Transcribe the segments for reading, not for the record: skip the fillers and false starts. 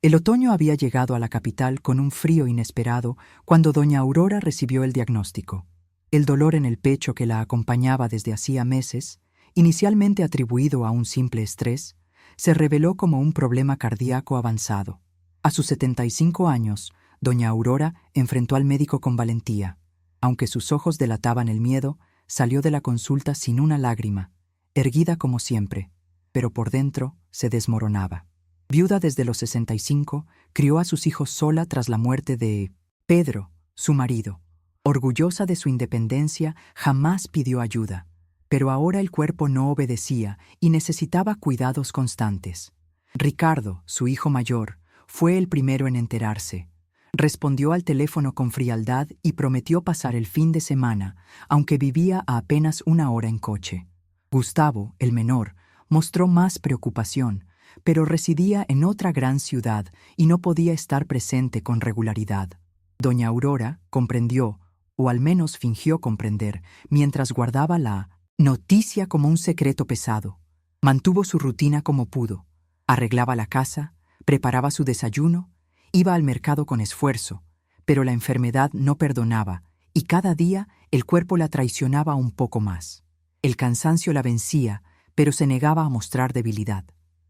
El otoño había llegado a la capital con un frío inesperado cuando doña Aurora recibió el diagnóstico. El dolor en el pecho que la acompañaba desde hacía meses, inicialmente atribuido a un simple estrés, se reveló como un problema cardíaco avanzado. A sus 75 años, doña Aurora enfrentó al médico con valentía. Aunque sus ojos delataban el miedo, salió de la consulta sin una lágrima, erguida como siempre, pero por dentro se desmoronaba. Viuda desde los 65, crió a sus hijos sola tras la muerte de Pedro, su marido. Orgullosa de su independencia, jamás pidió ayuda, pero ahora el cuerpo no obedecía y necesitaba cuidados constantes. Ricardo, su hijo mayor, fue el primero en enterarse. Respondió al teléfono con frialdad y prometió pasar el fin de semana, aunque vivía a apenas una hora en coche. Gustavo, el menor, mostró más preocupación, pero residía en otra gran ciudad y no podía estar presente con regularidad. Doña Aurora comprendió, o al menos fingió comprender, mientras guardaba la noticia como un secreto pesado. Mantuvo su rutina como pudo. Arreglaba la casa, preparaba su desayuno, iba al mercado con esfuerzo, pero la enfermedad no perdonaba y cada día el cuerpo la traicionaba un poco más. El cansancio la vencía, pero se negaba a mostrar debilidad.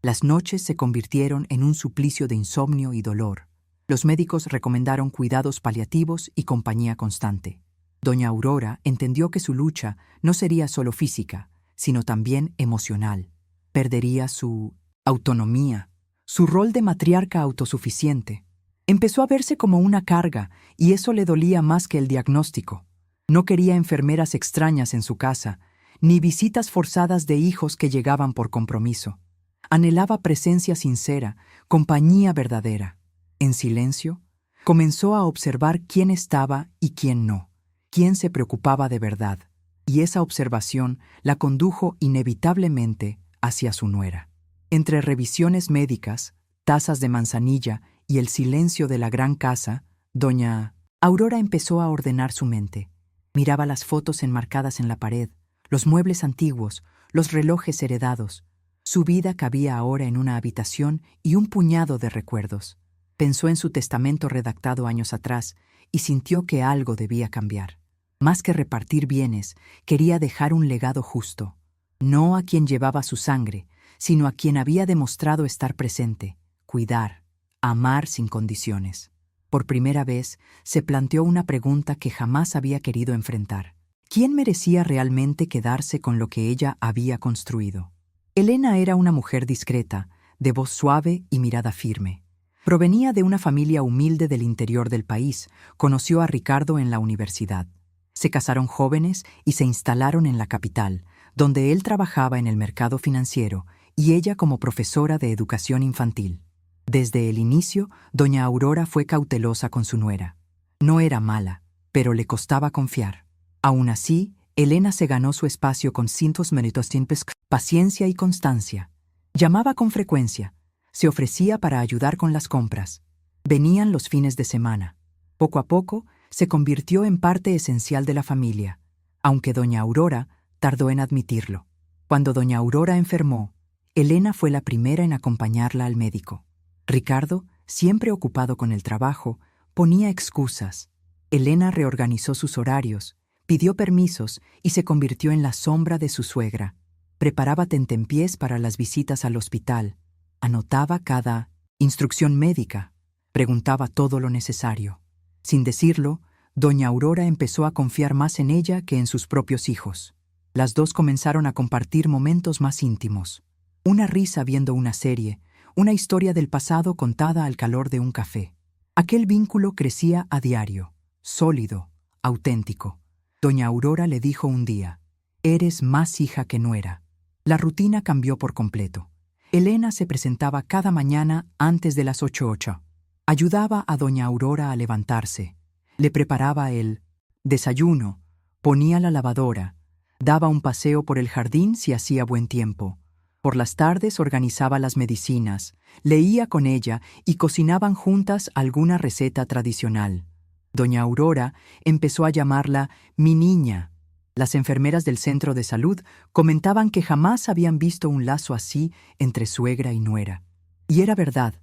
Las noches se convirtieron en un suplicio de insomnio y dolor. Los médicos recomendaron cuidados paliativos y compañía constante. Doña Aurora entendió que su lucha no sería solo física, sino también emocional. Perdería su autonomía, su rol de matriarca autosuficiente. Empezó a verse como una carga, y eso le dolía más que el diagnóstico. No quería enfermeras extrañas en su casa, ni visitas forzadas de hijos que llegaban por compromiso. Anhelaba presencia sincera, compañía verdadera. En silencio, comenzó a observar quién estaba y quién no, quién se preocupaba de verdad, y esa observación la condujo inevitablemente hacia su nuera. Entre revisiones médicas, tazas de manzanilla y el silencio de la gran casa, doña Aurora empezó a ordenar su mente. Miraba las fotos enmarcadas en la pared, los muebles antiguos, los relojes heredados. Su vida cabía ahora en una habitación y un puñado de recuerdos. Pensó en su testamento redactado años atrás y sintió que algo debía cambiar. Más que repartir bienes, quería dejar un legado justo, no a quien llevaba su sangre, sino a quien había demostrado estar presente, cuidar, amar sin condiciones. Por primera vez, se planteó una pregunta que jamás había querido enfrentar. ¿Quién merecía realmente quedarse con lo que ella había construido? Elena era una mujer discreta, de voz suave y mirada firme. Provenía de una familia humilde del interior del país. Conoció a Ricardo en la universidad. Se casaron jóvenes y se instalaron en la capital, donde él trabajaba en el mercado financiero y ella como profesora de educación infantil. Desde el inicio, doña Aurora fue cautelosa con su nuera. No era mala, pero le costaba confiar. Aún así, Elena se ganó su espacio con cientos méritos simples, paciencia y constancia. Llamaba con frecuencia, se ofrecía para ayudar con las compras. Venían los fines de semana. Poco a poco, se convirtió en parte esencial de la familia, aunque doña Aurora tardó en admitirlo. Cuando doña Aurora enfermó, Elena fue la primera en acompañarla al médico. Ricardo, siempre ocupado con el trabajo, ponía excusas. Elena reorganizó sus horarios, pidió permisos y se convirtió en la sombra de su suegra. Preparaba tentempiés para las visitas al hospital, anotaba cada instrucción médica, preguntaba todo lo necesario. Sin decirlo, doña Aurora empezó a confiar más en ella que en sus propios hijos. Las dos comenzaron a compartir momentos más íntimos. Una risa viendo una serie, una historia del pasado contada al calor de un café. Aquel vínculo crecía a diario, sólido, auténtico. Doña Aurora le dijo un día: «Eres más hija que nuera». La rutina cambió por completo. Elena se presentaba cada mañana antes de las 8:08. Ayudaba a doña Aurora a levantarse. Le preparaba el desayuno, ponía la lavadora, daba un paseo por el jardín si hacía buen tiempo. Por las tardes organizaba las medicinas, leía con ella y cocinaban juntas alguna receta tradicional. Doña Aurora empezó a llamarla «mi niña». Las enfermeras del centro de salud comentaban que jamás habían visto un lazo así entre suegra y nuera. Y era verdad.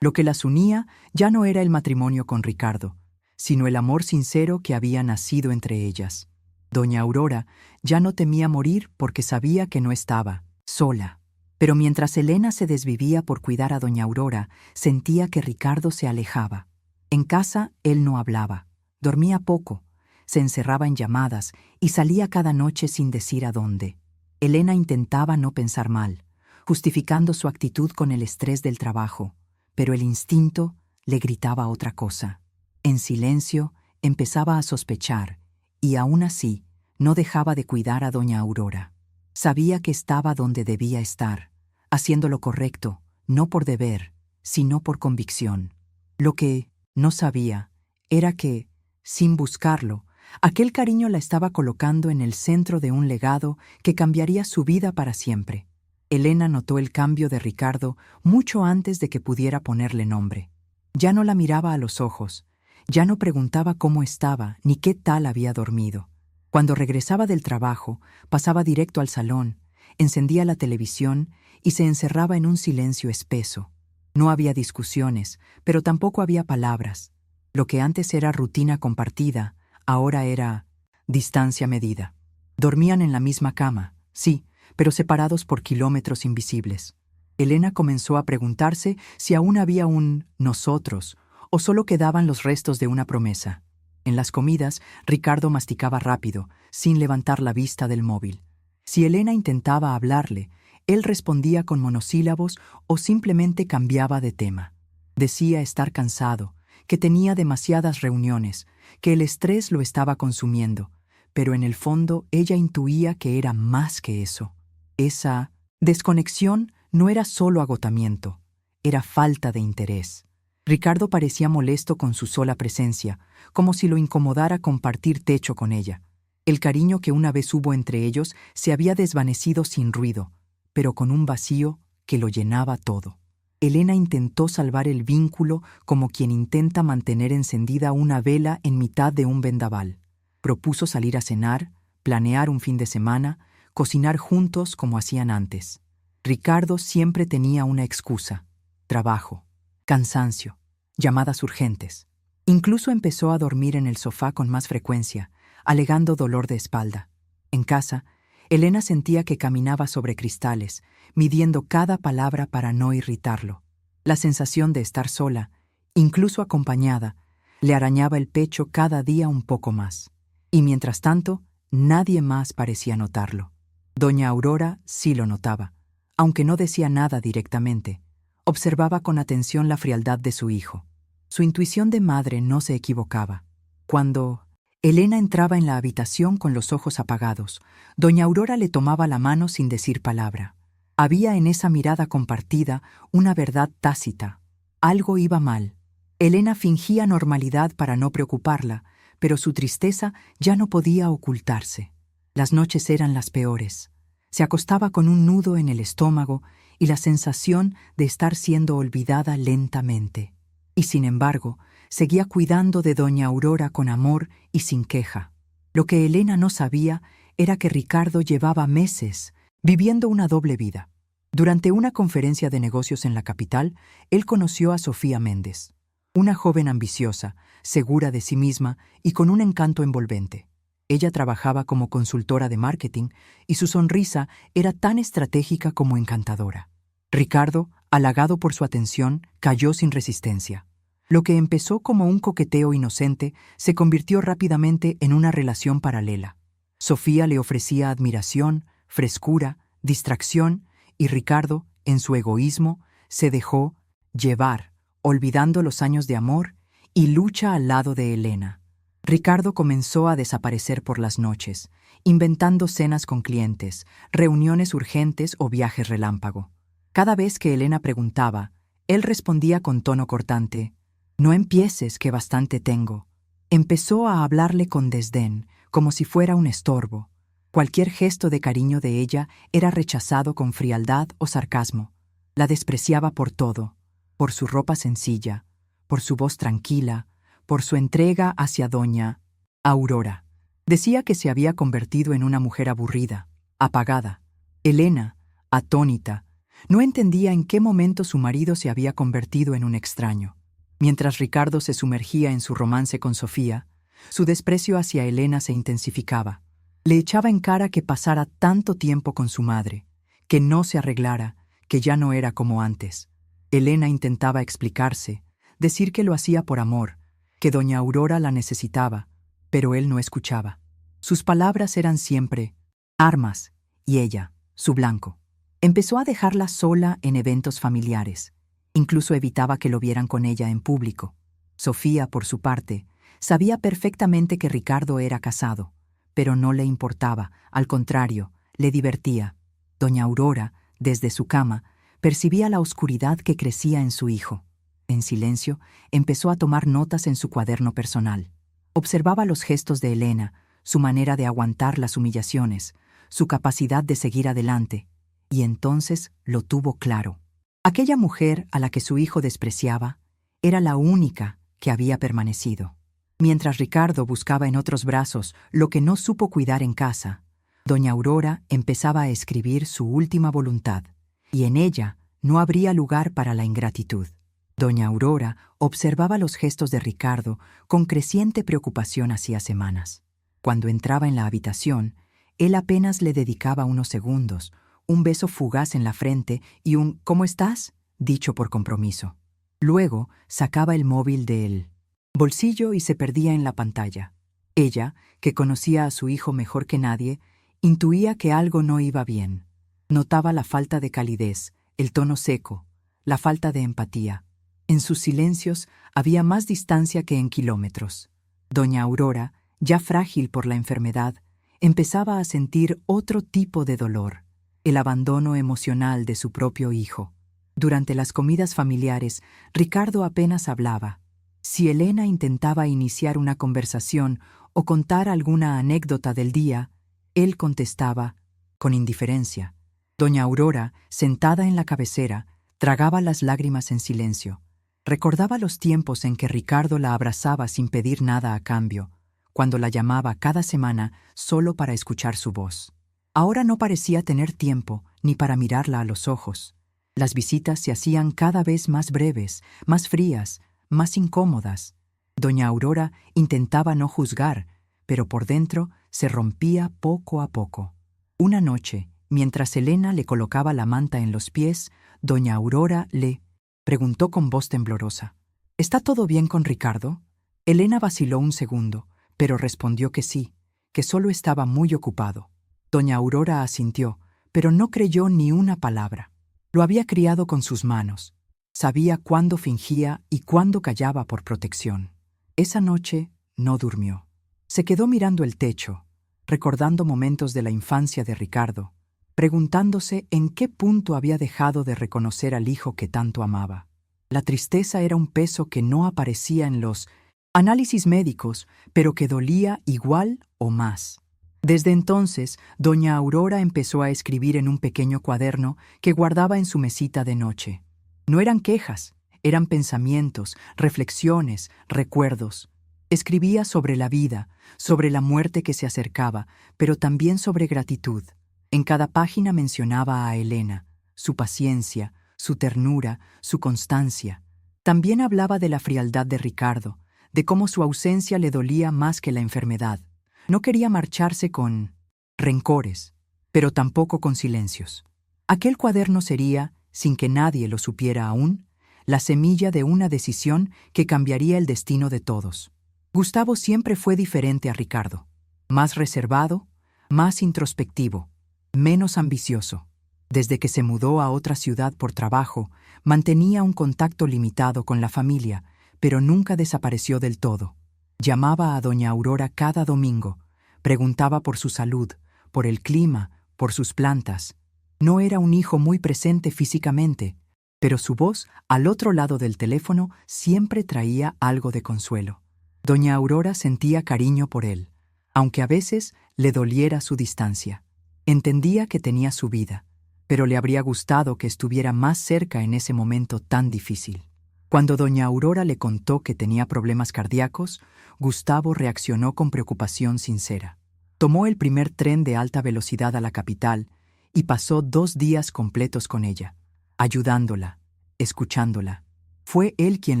Lo que las unía ya no era el matrimonio con Ricardo, sino el amor sincero que había nacido entre ellas. Doña Aurora ya no temía morir porque sabía que no estaba sola. Pero mientras Elena se desvivía por cuidar a doña Aurora, sentía que Ricardo se alejaba. En casa él no hablaba, dormía poco, se encerraba en llamadas y salía cada noche sin decir a dónde. Elena intentaba no pensar mal, justificando su actitud con el estrés del trabajo, pero el instinto le gritaba otra cosa. En silencio empezaba a sospechar, y aún así no dejaba de cuidar a doña Aurora. Sabía que estaba donde debía estar, haciendo lo correcto, no por deber, sino por convicción. Lo que no sabía era que, sin buscarlo, aquel cariño la estaba colocando en el centro de un legado que cambiaría su vida para siempre. Elena notó el cambio de Ricardo mucho antes de que pudiera ponerle nombre. Ya no la miraba a los ojos, ya no preguntaba cómo estaba ni qué tal había dormido. Cuando regresaba del trabajo, pasaba directo al salón, encendía la televisión y se encerraba en un silencio espeso. No había discusiones, pero tampoco había palabras. Lo que antes era rutina compartida, ahora era distancia medida. Dormían en la misma cama, sí, pero separados por kilómetros invisibles. Elena comenzó a preguntarse si aún había un nosotros o solo quedaban los restos de una promesa. En las comidas, Ricardo masticaba rápido, sin levantar la vista del móvil. Si Elena intentaba hablarle, él respondía con monosílabos o simplemente cambiaba de tema. Decía estar cansado, que tenía demasiadas reuniones, que el estrés lo estaba consumiendo, pero en el fondo ella intuía que era más que eso. Esa desconexión no era solo agotamiento, era falta de interés. Ricardo parecía molesto con su sola presencia, como si lo incomodara compartir techo con ella. El cariño que una vez hubo entre ellos se había desvanecido sin ruido, pero con un vacío que lo llenaba todo. Elena intentó salvar el vínculo como quien intenta mantener encendida una vela en mitad de un vendaval. Propuso salir a cenar, planear un fin de semana, cocinar juntos como hacían antes. Ricardo siempre tenía una excusa: trabajo, cansancio, llamadas urgentes. Incluso empezó a dormir en el sofá con más frecuencia, alegando dolor de espalda. En casa, Elena sentía que caminaba sobre cristales, midiendo cada palabra para no irritarlo. La sensación de estar sola, incluso acompañada, le arañaba el pecho cada día un poco más. Y mientras tanto, nadie más parecía notarlo. Doña Aurora sí lo notaba, aunque no decía nada directamente. Observaba con atención la frialdad de su hijo. Su intuición de madre no se equivocaba. Cuando Elena entraba en la habitación con los ojos apagados, doña Aurora le tomaba la mano sin decir palabra. Había en esa mirada compartida una verdad tácita. Algo iba mal. Elena fingía normalidad para no preocuparla, pero su tristeza ya no podía ocultarse. Las noches eran las peores. Se acostaba con un nudo en el estómago y la sensación de estar siendo olvidada lentamente. Y sin embargo, seguía cuidando de doña Aurora con amor y sin queja. Lo que Elena no sabía era que Ricardo llevaba meses viviendo una doble vida. Durante una conferencia de negocios en la capital, él conoció a Sofía Méndez, una joven ambiciosa, segura de sí misma y con un encanto envolvente. Ella trabajaba como consultora de marketing y su sonrisa era tan estratégica como encantadora. Ricardo, halagado por su atención, cayó sin resistencia. Lo que empezó como un coqueteo inocente se convirtió rápidamente en una relación paralela. Sofía le ofrecía admiración, frescura, distracción, y Ricardo, en su egoísmo, se dejó llevar, olvidando los años de amor y lucha al lado de Elena. Ricardo comenzó a desaparecer por las noches, inventando cenas con clientes, reuniones urgentes o viajes relámpago. Cada vez que Elena preguntaba, él respondía con tono cortante: «No empieces, que bastante tengo». Empezó a hablarle con desdén, como si fuera un estorbo. Cualquier gesto de cariño de ella era rechazado con frialdad o sarcasmo. La despreciaba por todo, por su ropa sencilla, por su voz tranquila, por su entrega hacia doña Aurora. Decía que se había convertido en una mujer aburrida, apagada. Elena, atónita, No entendía en qué momento su marido se había convertido en un extraño. Mientras Ricardo se sumergía en su romance con Sofía, su desprecio hacia Elena se intensificaba. Le echaba en cara que pasara tanto tiempo con su madre, que no se arreglara, que ya no era como antes. Elena intentaba explicarse, decir que lo hacía por amor, que doña Aurora la necesitaba, pero él no escuchaba. Sus palabras eran siempre armas, y ella, su blanco. Empezó a dejarla sola en eventos familiares. Incluso evitaba que lo vieran con ella en público. Sofía, por su parte, sabía perfectamente que Ricardo era casado, pero no le importaba, al contrario, le divertía. Doña Aurora, desde su cama, percibía la oscuridad que crecía en su hijo. En silencio, empezó a tomar notas en su cuaderno personal. Observaba los gestos de Elena, su manera de aguantar las humillaciones, su capacidad de seguir adelante, y entonces lo tuvo claro. Aquella mujer a la que su hijo despreciaba era la única que había permanecido. Mientras Ricardo buscaba en otros brazos lo que no supo cuidar en casa, doña Aurora empezaba a escribir su última voluntad, y en ella no habría lugar para la ingratitud. Doña Aurora observaba los gestos de Ricardo con creciente preocupación hacía semanas. Cuando entraba en la habitación, él apenas le dedicaba unos segundos, un beso fugaz en la frente y un «¿Cómo estás?», dicho por compromiso. Luego sacaba el móvil del bolsillo y se perdía en la pantalla. Ella, que conocía a su hijo mejor que nadie, intuía que algo no iba bien. Notaba la falta de calidez, el tono seco, la falta de empatía. En sus silencios había más distancia que en kilómetros. Doña Aurora, ya frágil por la enfermedad, empezaba a sentir otro tipo de dolor, el abandono emocional de su propio hijo. Durante las comidas familiares, Ricardo apenas hablaba. Si Elena intentaba iniciar una conversación o contar alguna anécdota del día, él contestaba con indiferencia. Doña Aurora, sentada en la cabecera, tragaba las lágrimas en silencio. Recordaba los tiempos en que Ricardo la abrazaba sin pedir nada a cambio, cuando la llamaba cada semana solo para escuchar su voz. Ahora no parecía tener tiempo ni para mirarla a los ojos. Las visitas se hacían cada vez más breves, más frías, más incómodas. Doña Aurora intentaba no juzgar, pero por dentro se rompía poco a poco. Una noche, mientras Elena le colocaba la manta en los pies, doña Aurora le preguntó con voz temblorosa: «¿Está todo bien con Ricardo?». Elena vaciló un segundo, pero respondió que sí, que solo estaba muy ocupado. Doña Aurora asintió, pero no creyó ni una palabra. Lo había criado con sus manos. Sabía cuándo fingía y cuándo callaba por protección. Esa noche no durmió. Se quedó mirando el techo, recordando momentos de la infancia de Ricardo, preguntándose en qué punto había dejado de reconocer al hijo que tanto amaba. La tristeza era un peso que no aparecía en los análisis médicos, pero que dolía igual o más. Desde entonces, doña Aurora empezó a escribir en un pequeño cuaderno que guardaba en su mesita de noche. No eran quejas, eran pensamientos, reflexiones, recuerdos. Escribía sobre la vida, sobre la muerte que se acercaba, pero también sobre gratitud. En cada página mencionaba a Elena, su paciencia, su ternura, su constancia. También hablaba de la frialdad de Ricardo, de cómo su ausencia le dolía más que la enfermedad. No quería marcharse con rencores, pero tampoco con silencios. Aquel cuaderno sería, sin que nadie lo supiera aún, la semilla de una decisión que cambiaría el destino de todos. Gustavo siempre fue diferente a Ricardo, más reservado, más introspectivo, menos ambicioso. Desde que se mudó a otra ciudad por trabajo, mantenía un contacto limitado con la familia, pero nunca desapareció del todo. Llamaba a doña Aurora cada domingo, preguntaba por su salud, por el clima, por sus plantas. No era un hijo muy presente físicamente, pero su voz, al otro lado del teléfono, siempre traía algo de consuelo. Doña Aurora sentía cariño por él, aunque a veces le doliera su distancia. Entendía que tenía su vida, pero le habría gustado que estuviera más cerca en ese momento tan difícil. Cuando doña Aurora le contó que tenía problemas cardíacos, Gustavo reaccionó con preocupación sincera. Tomó el primer tren de alta velocidad a la capital y pasó 2 días completos con ella. ayudándola, escuchándola. Fue él quien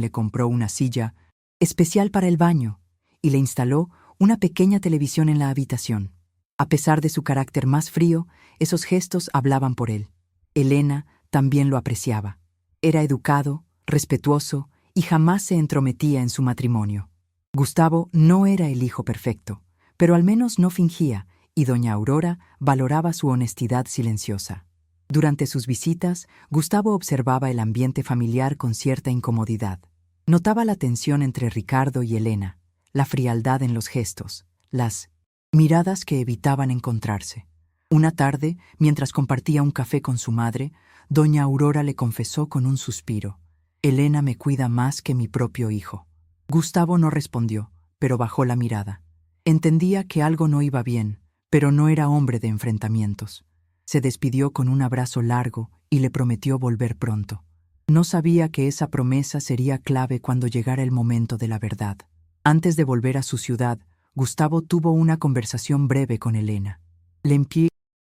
le compró una silla especial para el baño y le instaló una pequeña televisión en la habitación. A pesar de su carácter más frío, esos gestos hablaban por él. Elena también lo apreciaba. Era educado, respetuoso y jamás se entrometía en su matrimonio. Gustavo no era el hijo perfecto, pero al menos no fingía, y doña Aurora valoraba su honestidad silenciosa. Durante sus visitas, Gustavo observaba el ambiente familiar con cierta incomodidad. Notaba la tensión entre Ricardo y Elena, la frialdad en los gestos, las miradas que evitaban encontrarse. Una tarde, mientras compartía un café con su madre, doña Aurora le confesó con un suspiro: «Elena me cuida más que mi propio hijo». Gustavo no respondió, pero bajó la mirada. Entendía que algo no iba bien, pero no era hombre de enfrentamientos. Se despidió con un abrazo largo y le prometió volver pronto. No sabía que esa promesa sería clave cuando llegara el momento de la verdad. Antes de volver a su ciudad, Gustavo tuvo una conversación breve con Elena. Lempié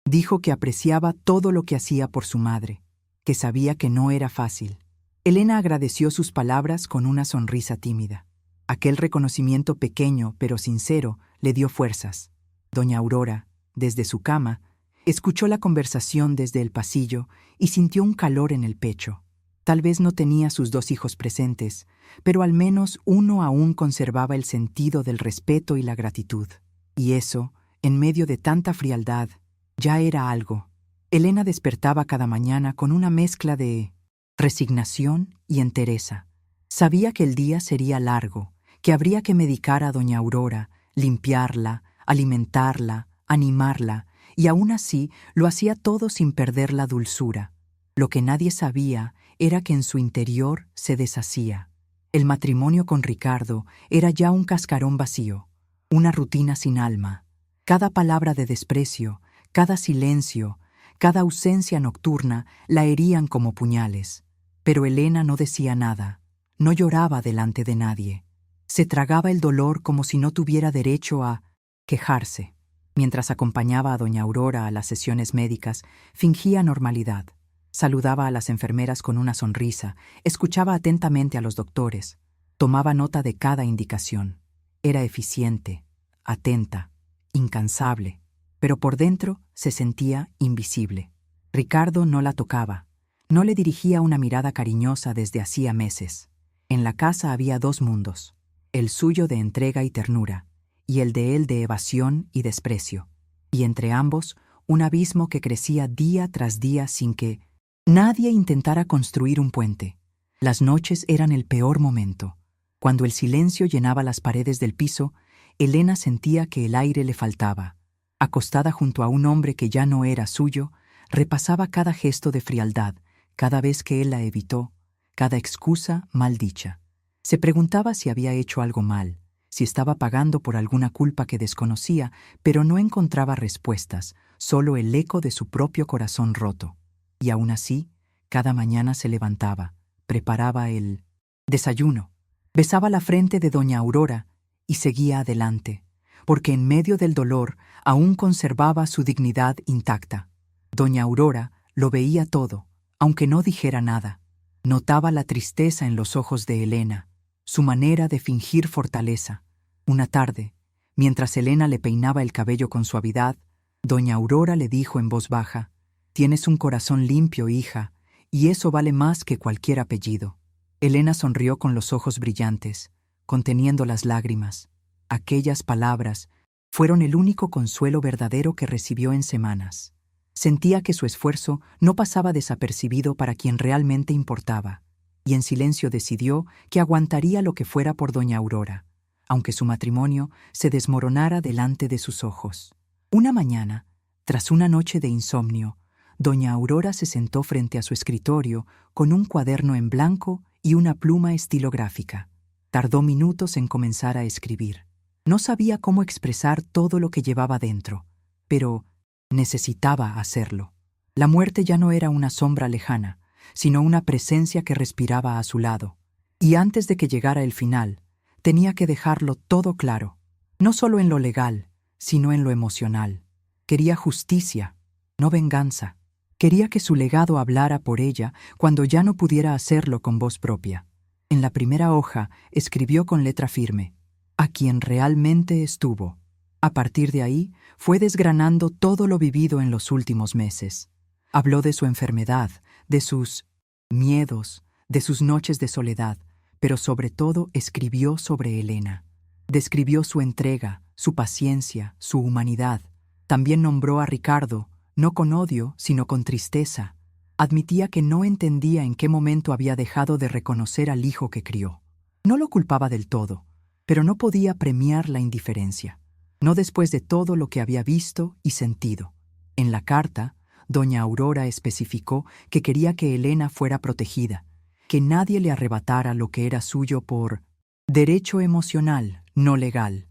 dijo que apreciaba todo lo que hacía por su madre, que sabía que no era fácil. Elena agradeció sus palabras con una sonrisa tímida. Aquel reconocimiento pequeño pero sincero le dio fuerzas. Doña Aurora, desde su cama, escuchó la conversación desde el pasillo y sintió un calor en el pecho. Tal vez no tenía sus dos hijos presentes, pero al menos uno aún conservaba el sentido del respeto y la gratitud. Y eso, en medio de tanta frialdad, ya era algo. Elena despertaba cada mañana con una mezcla de resignación y entereza. Sabía que el día sería largo, que habría que medicar a doña Aurora, limpiarla, alimentarla, animarla, y aún así lo hacía todo sin perder la dulzura. Lo que nadie sabía era que en su interior se deshacía. El matrimonio con Ricardo era ya un cascarón vacío, una rutina sin alma. Cada palabra de desprecio, cada silencio, cada ausencia nocturna la herían como puñales. Pero Elena no decía nada, no lloraba delante de nadie. Se tragaba el dolor como si no tuviera derecho a quejarse. Mientras acompañaba a doña Aurora a las sesiones médicas, fingía normalidad. Saludaba a las enfermeras con una sonrisa, escuchaba atentamente a los doctores, tomaba nota de cada indicación. Era eficiente, atenta, incansable, pero por dentro se sentía invisible. Ricardo no la tocaba, no le dirigía una mirada cariñosa desde hacía meses. En la casa había dos mundos, el suyo de entrega y ternura, y el de él de evasión y desprecio, y entre ambos un abismo que crecía día tras día sin que nadie intentara construir un puente. Las noches eran el peor momento. Cuando el silencio llenaba las paredes del piso, Elena sentía que el aire le faltaba. Acostada junto a un hombre que ya no era suyo, repasaba cada gesto de frialdad, cada vez que él la evitó, cada excusa mal dicha. Se preguntaba si había hecho algo mal, si estaba pagando por alguna culpa que desconocía, pero no encontraba respuestas, solo el eco de su propio corazón roto. Y aún así, cada mañana se levantaba, preparaba el desayuno, besaba la frente de doña Aurora y seguía adelante, porque en medio del dolor aún conservaba su dignidad intacta. Doña Aurora lo veía todo, aunque no dijera nada. Notaba la tristeza en los ojos de Elena, su manera de fingir fortaleza. Una tarde, mientras Elena le peinaba el cabello con suavidad, doña Aurora le dijo en voz baja: «Tienes un corazón limpio, hija, y eso vale más que cualquier apellido». Elena sonrió con los ojos brillantes, conteniendo las lágrimas. Aquellas palabras fueron el único consuelo verdadero que recibió en semanas. Sentía que su esfuerzo no pasaba desapercibido para quien realmente importaba, y en silencio decidió que aguantaría lo que fuera por doña Aurora, aunque su matrimonio se desmoronara delante de sus ojos. Una mañana, tras una noche de insomnio, doña Aurora se sentó frente a su escritorio con un cuaderno en blanco y una pluma estilográfica. Tardó minutos en comenzar a escribir. No sabía cómo expresar todo lo que llevaba dentro, pero necesitaba hacerlo. La muerte ya no era una sombra lejana, sino una presencia que respiraba a su lado. Y antes de que llegara el final, tenía que dejarlo todo claro, no solo en lo legal, sino en lo emocional. Quería justicia, no venganza. Quería que su legado hablara por ella cuando ya no pudiera hacerlo con voz propia. En la primera hoja escribió con letra firme: a quien realmente estuvo. A partir de ahí, fue desgranando todo lo vivido en los últimos meses. Habló de su enfermedad, de sus miedos, de sus noches de soledad, pero sobre todo escribió sobre Elena. Describió su entrega, su paciencia, su humanidad. También nombró a Ricardo, no con odio, sino con tristeza. Admitía que no entendía en qué momento había dejado de reconocer al hijo que crió. No lo culpaba del todo, pero no podía premiar la indiferencia. No después de todo lo que había visto y sentido. En la carta, doña Aurora especificó que quería que Elena fuera protegida, que nadie le arrebatara lo que era suyo por derecho emocional, no legal.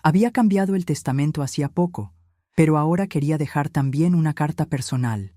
Había cambiado el testamento hacía poco, pero ahora quería dejar también una carta personal,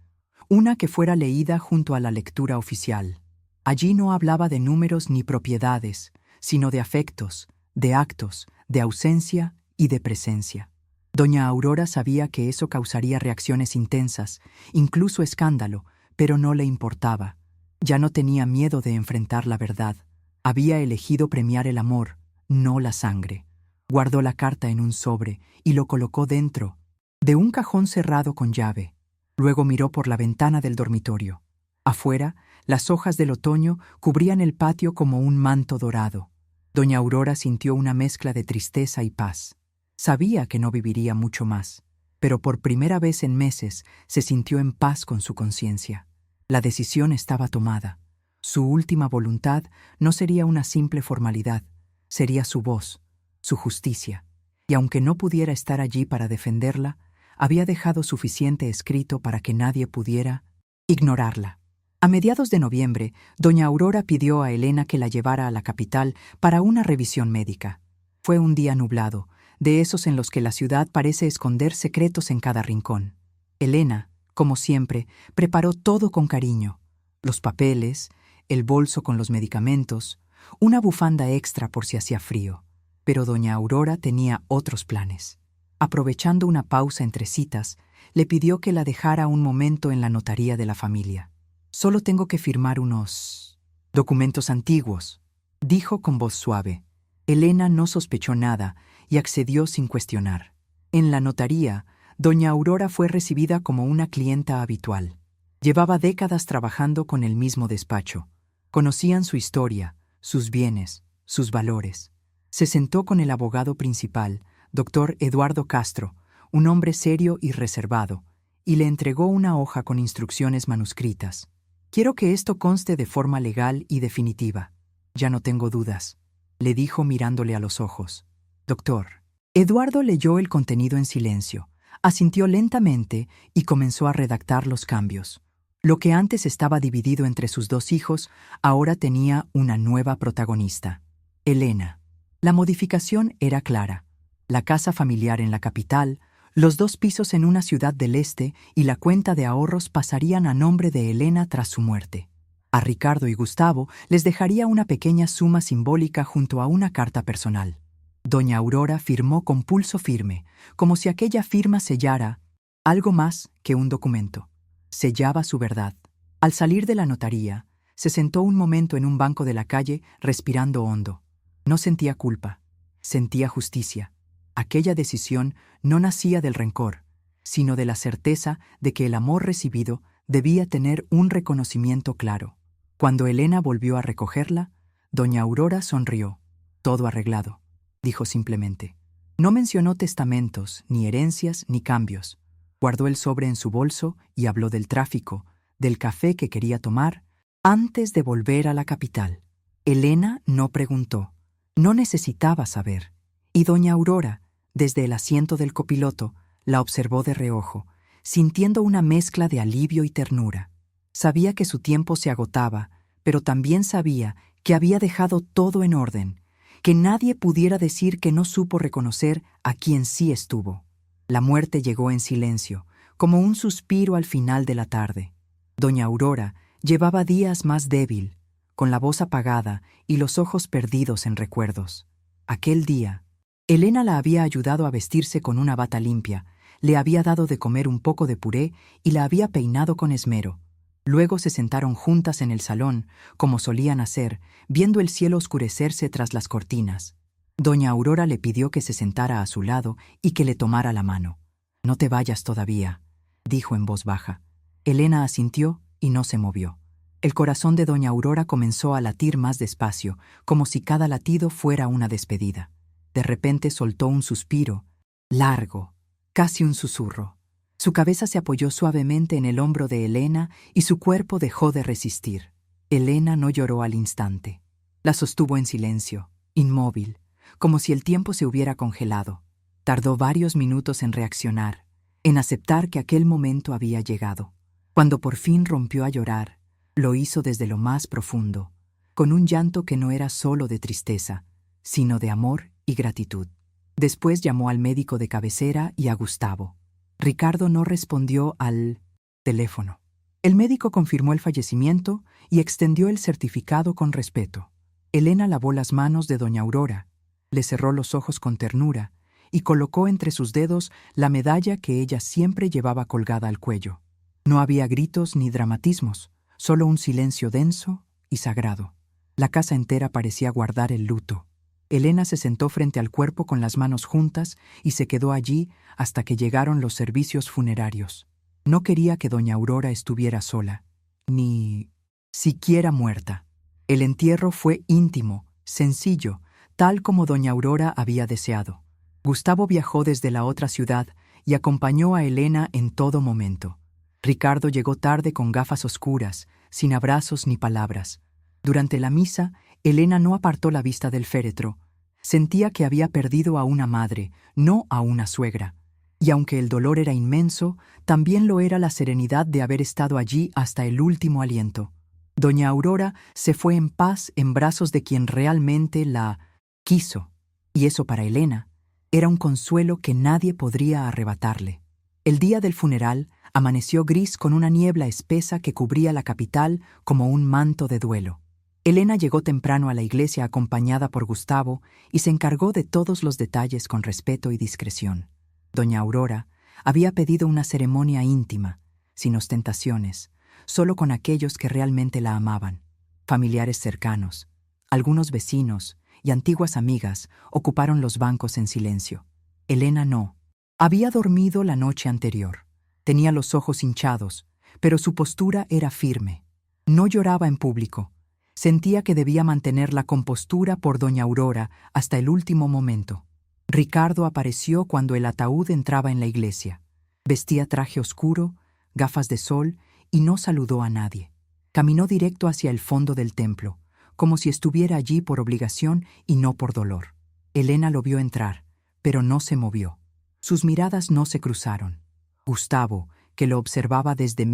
una que fuera leída junto a la lectura oficial. Allí no hablaba de números ni propiedades, sino de afectos, de actos, de ausencia y de presencia. Doña Aurora sabía que eso causaría reacciones intensas, incluso escándalo, pero no le importaba. Ya no tenía miedo de enfrentar la verdad. Había elegido premiar el amor, no la sangre. Guardó la carta en un sobre y lo colocó dentro de un cajón cerrado con llave. Luego miró por la ventana del dormitorio. Afuera, las hojas del otoño cubrían el patio como un manto dorado. Doña Aurora sintió una mezcla de tristeza y paz. Sabía que no viviría mucho más, pero por primera vez en meses se sintió en paz con su conciencia. La decisión estaba tomada. Su última voluntad no sería una simple formalidad, sería su voz, su justicia. Y aunque no pudiera estar allí para defenderla, había dejado suficiente escrito para que nadie pudiera ignorarla. A mediados de noviembre, doña Aurora pidió a Elena que la llevara a la capital para una revisión médica. Fue un día nublado, de esos en los que la ciudad parece esconder secretos en cada rincón. Elena, como siempre, preparó todo con cariño: los papeles, el bolso con los medicamentos, una bufanda extra por si hacía frío. Pero doña Aurora tenía otros planes. Aprovechando una pausa entre citas, le pidió que la dejara un momento en la notaría de la familia. «Solo tengo que firmar unos documentos antiguos», dijo con voz suave. Elena no sospechó nada y accedió sin cuestionar. En la notaría, doña Aurora fue recibida como una clienta habitual. Llevaba décadas trabajando con el mismo despacho. Conocían su historia, sus bienes, sus valores. Se sentó con el abogado principal, doctor Eduardo Castro, un hombre serio y reservado, y le entregó una hoja con instrucciones manuscritas. «Quiero que esto conste de forma legal y definitiva. Ya no tengo dudas», le dijo mirándole a los ojos. «Doctor». Eduardo leyó el contenido en silencio, asintió lentamente y comenzó a redactar los cambios. Lo que antes estaba dividido entre sus dos hijos, ahora tenía una nueva protagonista: Elena. La modificación era clara: la casa familiar en la capital, los 2 pisos en una ciudad del este y la cuenta de ahorros pasarían a nombre de Elena tras su muerte. A Ricardo y Gustavo les dejaría una pequeña suma simbólica junto a una carta personal. Doña Aurora firmó con pulso firme, como si aquella firma sellara algo más que un documento. Sellaba su verdad. Al salir de la notaría, se sentó un momento en un banco de la calle, respirando hondo. No sentía culpa, sentía justicia. Aquella decisión no nacía del rencor, sino de la certeza de que el amor recibido debía tener un reconocimiento claro. Cuando Elena volvió a recogerla, doña Aurora sonrió. «Todo arreglado», dijo simplemente. No mencionó testamentos, ni herencias, ni cambios. Guardó el sobre en su bolso y habló del tráfico, del café que quería tomar, antes de volver a la capital. Elena no preguntó, no necesitaba saber. Y doña Aurora, desde el asiento del copiloto, la observó de reojo, sintiendo una mezcla de alivio y ternura. Sabía que su tiempo se agotaba, pero también sabía que había dejado todo en orden, que nadie pudiera decir que no supo reconocer a quien sí estuvo. La muerte llegó en silencio, como un suspiro al final de la tarde. Doña Aurora llevaba días más débil, con la voz apagada y los ojos perdidos en recuerdos. Aquel día, Elena la había ayudado a vestirse con una bata limpia, le había dado de comer un poco de puré y la había peinado con esmero. Luego se sentaron juntas en el salón, como solían hacer, viendo el cielo oscurecerse tras las cortinas. Doña Aurora le pidió que se sentara a su lado y que le tomara la mano. «No te vayas todavía», dijo en voz baja. Elena asintió y no se movió. El corazón de doña Aurora comenzó a latir más despacio, como si cada latido fuera una despedida. De repente soltó un suspiro, largo, casi un susurro. Su cabeza se apoyó suavemente en el hombro de Elena y su cuerpo dejó de resistir. Elena no lloró al instante. La sostuvo en silencio, inmóvil, como si el tiempo se hubiera congelado. Tardó varios minutos en reaccionar, en aceptar que aquel momento había llegado. Cuando por fin rompió a llorar, lo hizo desde lo más profundo, con un llanto que no era solo de tristeza, sino de amor y gratitud. Después llamó al médico de cabecera y a Gustavo. Ricardo no respondió al teléfono. El médico confirmó el fallecimiento y extendió el certificado con respeto. Elena lavó las manos de doña Aurora, le cerró los ojos con ternura y colocó entre sus dedos la medalla que ella siempre llevaba colgada al cuello. No había gritos ni dramatismos, solo un silencio denso y sagrado. La casa entera parecía guardar el luto. Elena se sentó frente al cuerpo con las manos juntas y se quedó allí hasta que llegaron los servicios funerarios. No quería que doña Aurora estuviera sola, ni siquiera muerta. El entierro fue íntimo, sencillo, tal como doña Aurora había deseado. Gustavo viajó desde la otra ciudad y acompañó a Elena en todo momento. Ricardo llegó tarde con gafas oscuras, sin abrazos ni palabras. Durante la misa, Elena no apartó la vista del féretro. Sentía que había perdido a una madre, no a una suegra. Y aunque el dolor era inmenso, también lo era la serenidad de haber estado allí hasta el último aliento. Doña Aurora se fue en paz en brazos de quien realmente la quiso. Y eso para Elena era un consuelo que nadie podría arrebatarle. El día del funeral amaneció gris con una niebla espesa que cubría la capital como un manto de duelo. Elena llegó temprano a la iglesia acompañada por Gustavo y se encargó de todos los detalles con respeto y discreción. Doña Aurora había pedido una ceremonia íntima, sin ostentaciones, solo con aquellos que realmente la amaban. Familiares cercanos, algunos vecinos y antiguas amigas ocuparon los bancos en silencio. Elena no. Había dormido la noche anterior. Tenía los ojos hinchados, pero su postura era firme. No lloraba en público. Sentía que debía mantener la compostura por doña Aurora hasta el último momento. Ricardo apareció cuando el ataúd entraba en la iglesia. Vestía traje oscuro, gafas de sol y no saludó a nadie. Caminó directo hacia el fondo del templo, como si estuviera allí por obligación y no por dolor. Elena lo vio entrar, pero no se movió. Sus miradas no se cruzaron. Gustavo, que lo observaba desde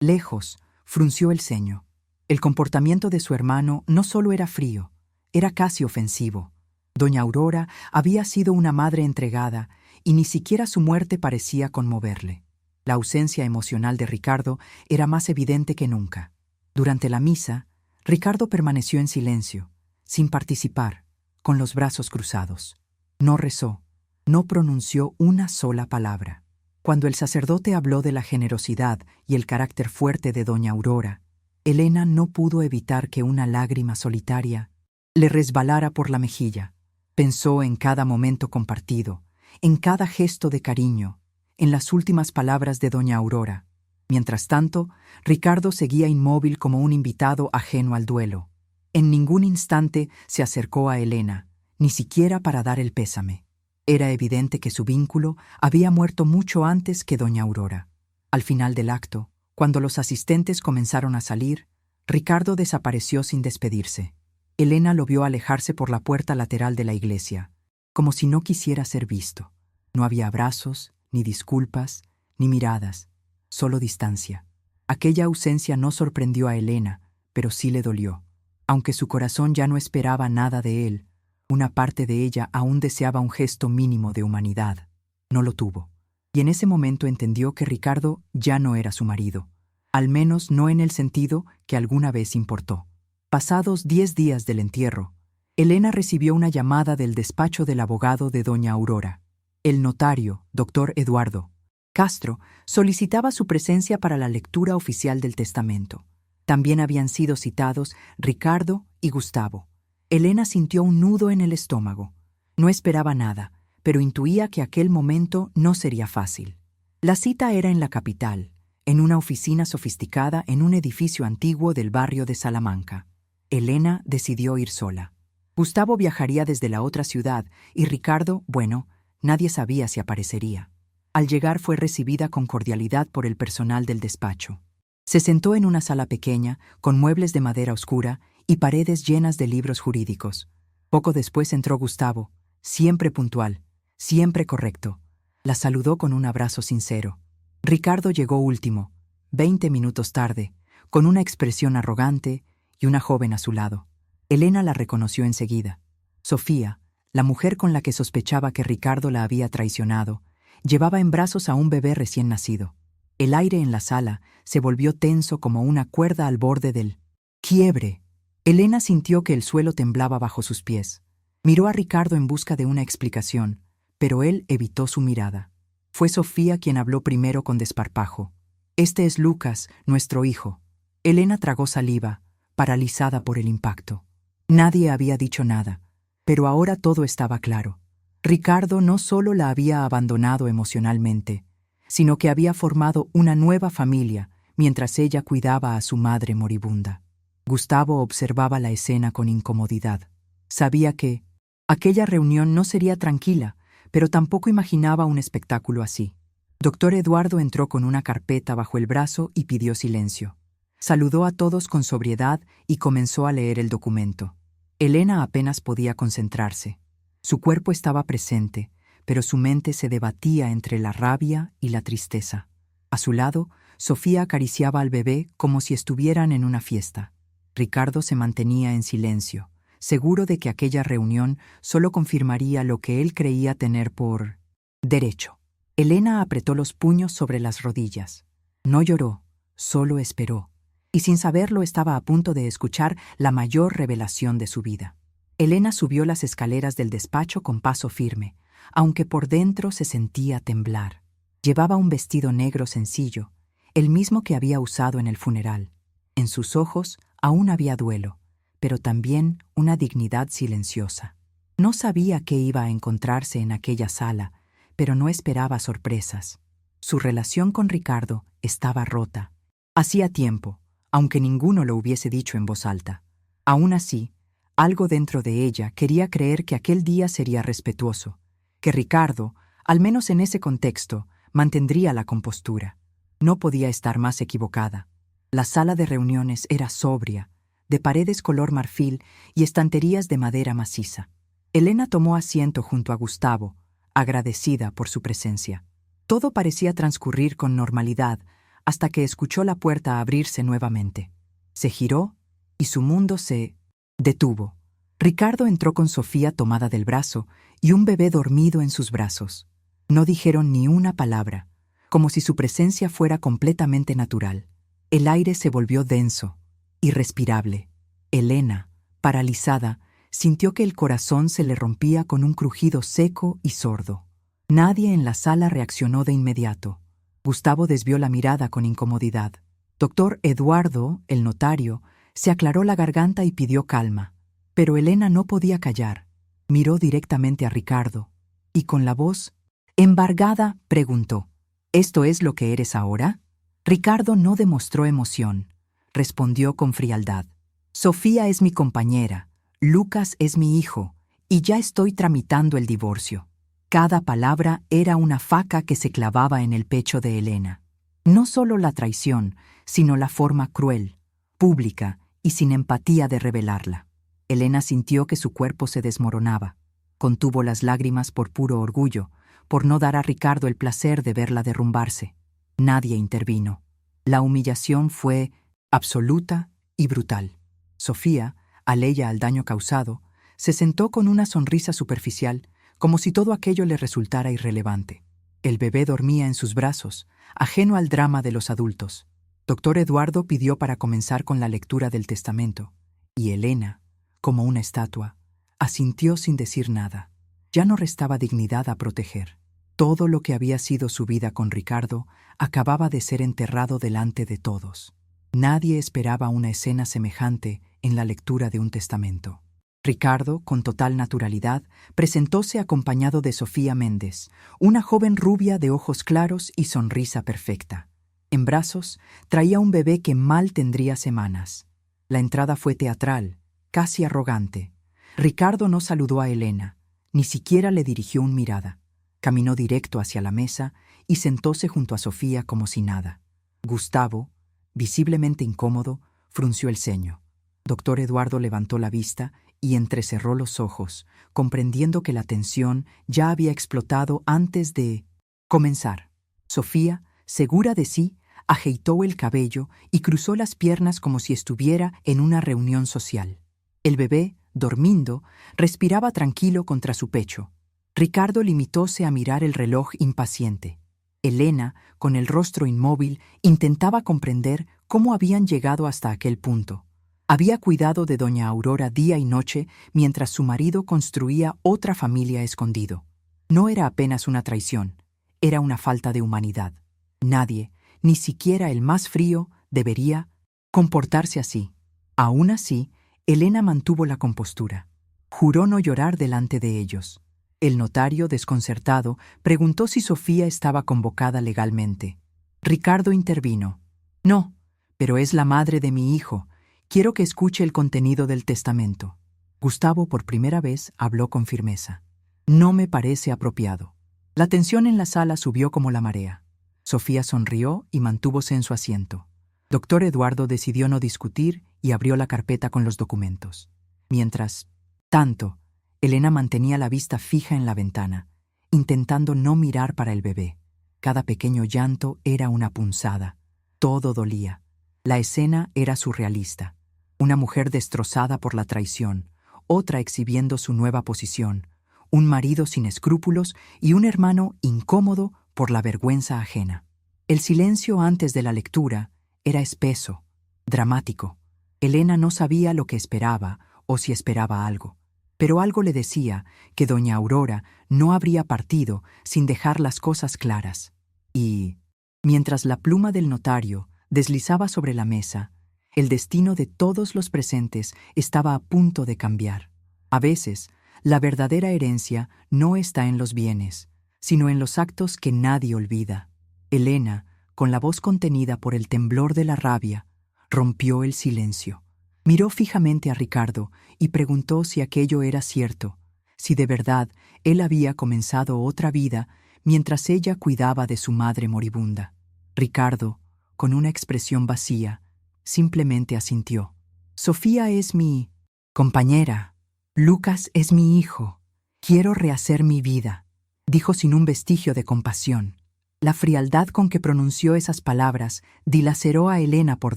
lejos, frunció el ceño. El comportamiento de su hermano no solo era frío, era casi ofensivo. Doña Aurora había sido una madre entregada y ni siquiera su muerte parecía conmoverle. La ausencia emocional de Ricardo era más evidente que nunca. Durante la misa, Ricardo permaneció en silencio, sin participar, con los brazos cruzados. No rezó, no pronunció una sola palabra. Cuando el sacerdote habló de la generosidad y el carácter fuerte de doña Aurora, Elena no pudo evitar que una lágrima solitaria le resbalara por la mejilla. Pensó en cada momento compartido, en cada gesto de cariño, en las últimas palabras de doña Aurora. Mientras tanto, Ricardo seguía inmóvil como un invitado ajeno al duelo. En ningún instante se acercó a Elena, ni siquiera para dar el pésame. Era evidente que su vínculo había muerto mucho antes que doña Aurora. Al final del acto, cuando los asistentes comenzaron a salir, Ricardo desapareció sin despedirse. Elena lo vio alejarse por la puerta lateral de la iglesia, como si no quisiera ser visto. No había abrazos, ni disculpas, ni miradas, solo distancia. Aquella ausencia no sorprendió a Elena, pero sí le dolió. Aunque su corazón ya no esperaba nada de él, una parte de ella aún deseaba un gesto mínimo de humanidad. No lo tuvo. Y en ese momento entendió que Ricardo ya no era su marido, al menos no en el sentido que alguna vez importó. Pasados 10 días del entierro, Elena recibió una llamada del despacho del abogado de doña Aurora. El notario, doctor Eduardo Castro, solicitaba su presencia para la lectura oficial del testamento. También habían sido citados Ricardo y Gustavo. Elena sintió un nudo en el estómago. No esperaba nada, pero intuía que aquel momento no sería fácil. La cita era en la capital, en una oficina sofisticada en un edificio antiguo del barrio de Salamanca. Elena decidió ir sola. Gustavo viajaría desde la otra ciudad y Ricardo, bueno, nadie sabía si aparecería. Al llegar fue recibida con cordialidad por el personal del despacho. Se sentó en una sala pequeña, con muebles de madera oscura y paredes llenas de libros jurídicos. Poco después entró Gustavo, siempre puntual, siempre correcto. La saludó con un abrazo sincero. Ricardo llegó último, 20 minutos tarde, con una expresión arrogante y una joven a su lado. Elena la reconoció enseguida. Sofía, la mujer con la que sospechaba que Ricardo la había traicionado, llevaba en brazos a un bebé recién nacido. El aire en la sala se volvió tenso como una cuerda al borde del quiebre. Elena sintió que el suelo temblaba bajo sus pies. Miró a Ricardo en busca de una explicación, pero él evitó su mirada. Fue Sofía quien habló primero con desparpajo. «Este es Lucas, nuestro hijo». Elena tragó saliva, paralizada por el impacto. Nadie había dicho nada, pero ahora todo estaba claro. Ricardo no solo la había abandonado emocionalmente, sino que había formado una nueva familia mientras ella cuidaba a su madre moribunda. Gustavo observaba la escena con incomodidad. Sabía que aquella reunión no sería tranquila, pero tampoco imaginaba un espectáculo así. Doctor Eduardo entró con una carpeta bajo el brazo y pidió silencio. Saludó a todos con sobriedad y comenzó a leer el documento. Elena apenas podía concentrarse. Su cuerpo estaba presente, pero su mente se debatía entre la rabia y la tristeza. A su lado, Sofía acariciaba al bebé como si estuvieran en una fiesta. Ricardo se mantenía en silencio, seguro de que aquella reunión solo confirmaría lo que él creía tener por derecho. Elena apretó los puños sobre las rodillas. No lloró, solo esperó. Y sin saberlo estaba a punto de escuchar la mayor revelación de su vida. Elena subió las escaleras del despacho con paso firme, aunque por dentro se sentía temblar. Llevaba un vestido negro sencillo, el mismo que había usado en el funeral. En sus ojos aún había duelo, pero también una dignidad silenciosa. No sabía qué iba a encontrarse en aquella sala, pero no esperaba sorpresas. Su relación con Ricardo estaba rota. Hacía tiempo, aunque ninguno lo hubiese dicho en voz alta. Aún así, algo dentro de ella quería creer que aquel día sería respetuoso, que Ricardo, al menos en ese contexto, mantendría la compostura. No podía estar más equivocada. La sala de reuniones era sobria, de paredes color marfil y estanterías de madera maciza. Elena tomó asiento junto a Gustavo, agradecida por su presencia. Todo parecía transcurrir con normalidad hasta que escuchó la puerta abrirse nuevamente. Se giró y su mundo se detuvo. Ricardo entró con Sofía tomada del brazo y un bebé dormido en sus brazos. No dijeron ni una palabra, como si su presencia fuera completamente natural. El aire se volvió denso, irrespirable. Elena, paralizada, sintió que el corazón se le rompía con un crujido seco y sordo. Nadie en la sala reaccionó de inmediato. Gustavo desvió la mirada con incomodidad. Doctor Eduardo, el notario, se aclaró la garganta y pidió calma. Pero Elena no podía callar. Miró directamente a Ricardo y con la voz embargada preguntó: ¿Esto es lo que eres ahora? Ricardo no demostró emoción. Respondió con frialdad: Sofía es mi compañera, Lucas es mi hijo, y ya estoy tramitando el divorcio. Cada palabra era una faca que se clavaba en el pecho de Elena. No solo la traición, sino la forma cruel, pública y sin empatía de revelarla. Elena sintió que su cuerpo se desmoronaba. Contuvo las lágrimas por puro orgullo, por no dar a Ricardo el placer de verla derrumbarse. Nadie intervino. La humillación fue absoluta y brutal. Sofía, aleya al daño causado, se sentó con una sonrisa superficial, como si todo aquello le resultara irrelevante. El bebé dormía en sus brazos, ajeno al drama de los adultos. Doctor Eduardo pidió para comenzar con la lectura del testamento, y Elena, como una estatua, asintió sin decir nada. Ya no restaba dignidad a proteger. Todo lo que había sido su vida con Ricardo acababa de ser enterrado delante de todos. Nadie esperaba una escena semejante en la lectura de un testamento. Ricardo, con total naturalidad, presentóse acompañado de Sofía Méndez, una joven rubia de ojos claros y sonrisa perfecta. En brazos traía un bebé que mal tendría semanas. La entrada fue teatral, casi arrogante. Ricardo no saludó a Elena, ni siquiera le dirigió una mirada. Caminó directo hacia la mesa y sentóse junto a Sofía como si nada. Gustavo, visiblemente incómodo, frunció el ceño. Doctor Eduardo levantó la vista y entrecerró los ojos, comprendiendo que la tensión ya había explotado antes de comenzar. Sofía, segura de sí, agitó el cabello y cruzó las piernas como si estuviera en una reunión social. El bebé, dormindo, respiraba tranquilo contra su pecho. Ricardo limitóse a mirar el reloj impaciente. Elena, con el rostro inmóvil, intentaba comprender cómo habían llegado hasta aquel punto. Había cuidado de doña Aurora día y noche mientras su marido construía otra familia escondido. No era apenas una traición, era una falta de humanidad. Nadie, ni siquiera el más frío, debería comportarse así. Aún así, Elena mantuvo la compostura. Juró no llorar delante de ellos. El notario, desconcertado, preguntó si Sofía estaba convocada legalmente. Ricardo intervino. No, pero es la madre de mi hijo. Quiero que escuche el contenido del testamento. Gustavo por primera vez habló con firmeza. No me parece apropiado. La tensión en la sala subió como la marea. Sofía sonrió y mantúvose en su asiento. Doctor Eduardo decidió no discutir y abrió la carpeta con los documentos. Mientras tanto, Elena mantenía la vista fija en la ventana, intentando no mirar para el bebé. Cada pequeño llanto era una punzada. Todo dolía. La escena era surrealista. Una mujer destrozada por la traición, otra exhibiendo su nueva posición, un marido sin escrúpulos y un hermano incómodo por la vergüenza ajena. El silencio antes de la lectura era espeso, dramático. Elena no sabía lo que esperaba o si esperaba algo. Pero algo le decía que doña Aurora no habría partido sin dejar las cosas claras. Y, mientras la pluma del notario deslizaba sobre la mesa, el destino de todos los presentes estaba a punto de cambiar. A veces, la verdadera herencia no está en los bienes, sino en los actos que nadie olvida. Elena, con la voz contenida por el temblor de la rabia, rompió el silencio. Miró fijamente a Ricardo y preguntó si aquello era cierto, si de verdad él había comenzado otra vida mientras ella cuidaba de su madre moribunda. Ricardo, con una expresión vacía, simplemente asintió. Sofía es mi compañera. Lucas es mi hijo. Quiero rehacer mi vida, dijo sin un vestigio de compasión. La frialdad con que pronunció esas palabras dilaceró a Elena por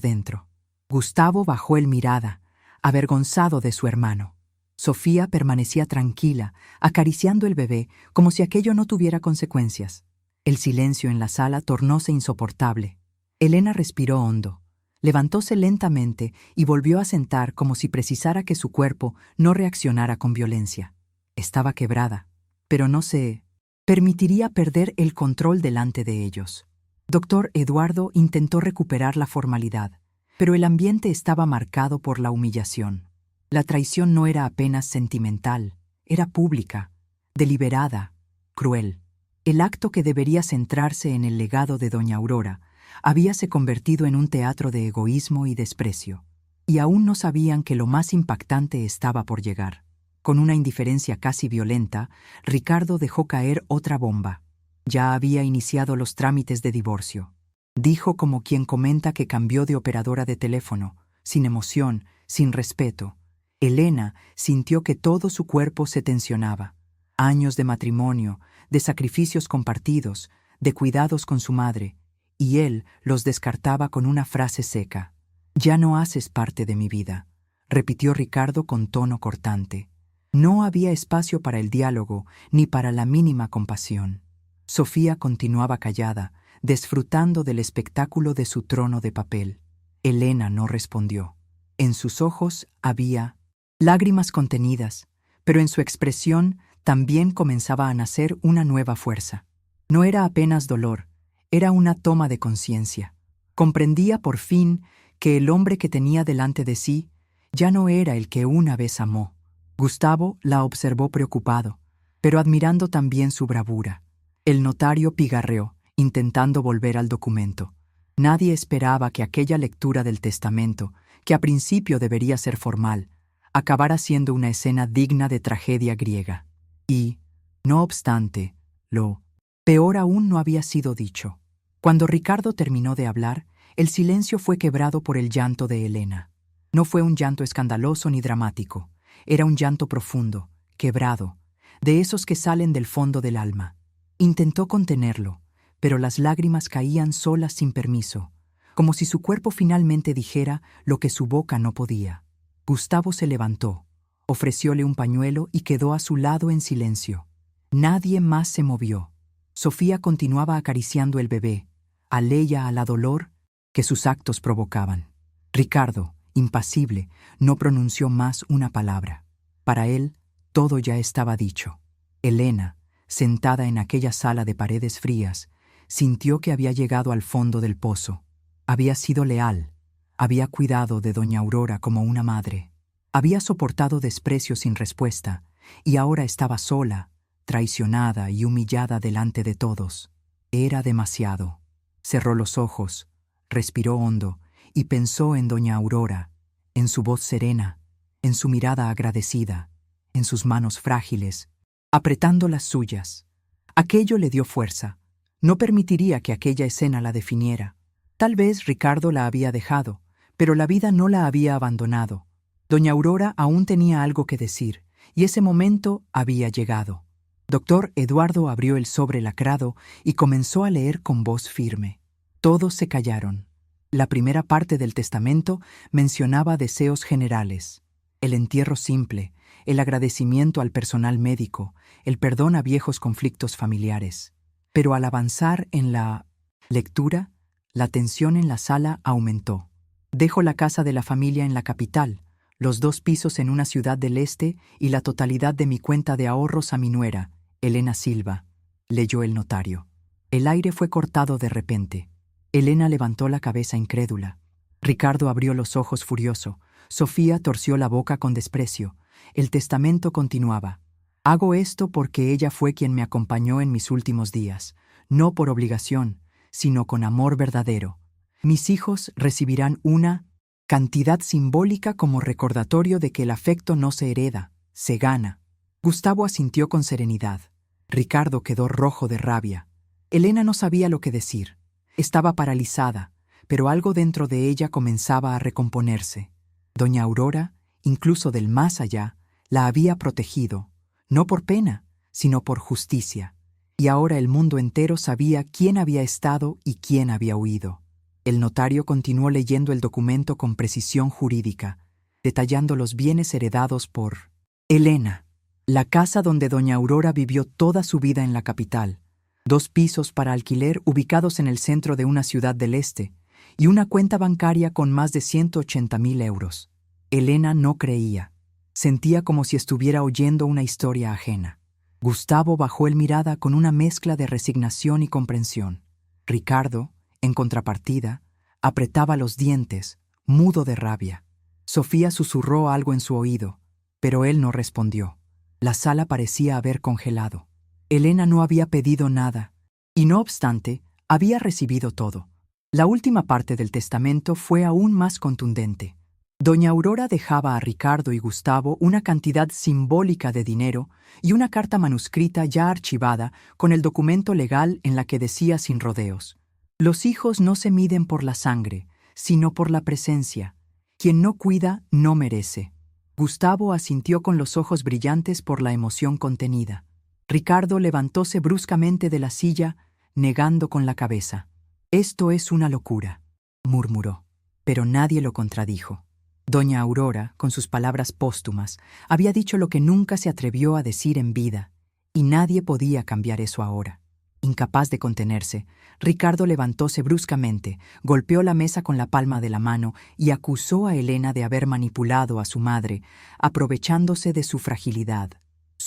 dentro. Gustavo bajó el mirada, avergonzado de su hermano. Sofía permanecía tranquila, acariciando el bebé como si aquello no tuviera consecuencias. El silencio en la sala tornóse insoportable. Elena respiró hondo, levantóse lentamente y volvió a sentar como si precisara que su cuerpo no reaccionara con violencia. Estaba quebrada, pero no se permitiría perder el control delante de ellos. Doctor Eduardo intentó recuperar la formalidad, pero el ambiente estaba marcado por la humillación. La traición no era apenas sentimental, era pública, deliberada, cruel. El acto que debería centrarse en el legado de doña Aurora habíase convertido en un teatro de egoísmo y desprecio, y aún no sabían que lo más impactante estaba por llegar. Con una indiferencia casi violenta, Ricardo dejó caer otra bomba. Ya había iniciado los trámites de divorcio. Dijo como quien comenta que cambió de operadora de teléfono, sin emoción, sin respeto. Elena sintió que todo su cuerpo se tensionaba. Años de matrimonio, de sacrificios compartidos, de cuidados con su madre, y él los descartaba con una frase seca. «Ya no haces parte de mi vida», repitió Ricardo con tono cortante. No había espacio para el diálogo ni para la mínima compasión. Sofía continuaba callada, disfrutando del espectáculo de su trono de papel. Elena no respondió. En sus ojos había lágrimas contenidas, pero en su expresión también comenzaba a nacer una nueva fuerza. No era apenas dolor, era una toma de conciencia. Comprendía por fin que el hombre que tenía delante de sí ya no era el que una vez amó. Gustavo la observó preocupado, pero admirando también su bravura. El notario pigarreó, intentando volver al documento. Nadie esperaba que aquella lectura del testamento, que a principio debería ser formal, acabara siendo una escena digna de tragedia griega. Y, no obstante, lo peor aún no había sido dicho. Cuando Ricardo terminó de hablar, el silencio fue quebrado por el llanto de Elena. No fue un llanto escandaloso ni dramático, era un llanto profundo, quebrado, de esos que salen del fondo del alma. Intentó contenerlo, pero las lágrimas caían solas sin permiso, como si su cuerpo finalmente dijera lo que su boca no podía. Gustavo se levantó, ofrecióle un pañuelo y quedó a su lado en silencio. Nadie más se movió. Sofía continuaba acariciando el bebé, aleya a la dolor que sus actos provocaban. Ricardo, impasible, no pronunció más una palabra. Para él, todo ya estaba dicho. Elena, sentada en aquella sala de paredes frías, sintió que había llegado al fondo del pozo. Había sido leal, había cuidado de doña Aurora como una madre. Había soportado desprecio sin respuesta, y ahora estaba sola, traicionada y humillada delante de todos. Era demasiado. Cerró los ojos, respiró hondo y pensó en doña Aurora, en su voz serena, en su mirada agradecida, en sus manos frágiles, apretando las suyas. Aquello le dio fuerza. No permitiría que aquella escena la definiera. Tal vez Ricardo la había dejado, pero la vida no la había abandonado. Doña Aurora aún tenía algo que decir, y ese momento había llegado. Doctor Eduardo abrió el sobre lacrado y comenzó a leer con voz firme. Todos se callaron. La primera parte del testamento mencionaba deseos generales: el entierro simple, el agradecimiento al personal médico, el perdón a viejos conflictos familiares. Pero al avanzar en la lectura, la tensión en la sala aumentó. Dejo la casa de la familia en la capital, los 2 pisos en una ciudad del este y la totalidad de mi cuenta de ahorros a mi nuera, Elena Silva, leyó el notario. El aire fue cortado de repente. Elena levantó la cabeza incrédula. Ricardo abrió los ojos furioso. Sofía torció la boca con desprecio. El testamento continuaba. Hago esto porque ella fue quien me acompañó en mis últimos días, no por obligación, sino con amor verdadero. Mis hijos recibirán una cantidad simbólica como recordatorio de que el afecto no se hereda, se gana. Gustavo asintió con serenidad. Ricardo quedó rojo de rabia. Elena no sabía lo que decir. Estaba paralizada, pero algo dentro de ella comenzaba a recomponerse. Doña Aurora, incluso del más allá, la había protegido, no por pena, sino por justicia. Y ahora el mundo entero sabía quién había estado y quién había huido. El notario continuó leyendo el documento con precisión jurídica, detallando los bienes heredados por Elena. La casa donde doña Aurora vivió toda su vida en la capital, 2 pisos para alquiler ubicados en el centro de una ciudad del este, y una cuenta bancaria con más de 180.000 euros. Elena no creía. Sentía como si estuviera oyendo una historia ajena. Gustavo bajó el mirada con una mezcla de resignación y comprensión. Ricardo, en contrapartida, apretaba los dientes, mudo de rabia. Sofía susurró algo en su oído, pero él no respondió. La sala parecía haber congelado. Elena no había pedido nada, y no obstante, había recibido todo. La última parte del testamento fue aún más contundente. Doña Aurora dejaba a Ricardo y Gustavo una cantidad simbólica de dinero y una carta manuscrita ya archivada con el documento legal en la que decía sin rodeos: los hijos no se miden por la sangre, sino por la presencia. Quien no cuida, no merece. Gustavo asintió con los ojos brillantes por la emoción contenida. Ricardo levantóse bruscamente de la silla, negando con la cabeza. «Esto es una locura», murmuró, pero nadie lo contradijo. Doña Aurora, con sus palabras póstumas, había dicho lo que nunca se atrevió a decir en vida, y nadie podía cambiar eso ahora. Incapaz de contenerse, Ricardo levantóse bruscamente, golpeó la mesa con la palma de la mano y acusó a Elena de haber manipulado a su madre, aprovechándose de su fragilidad.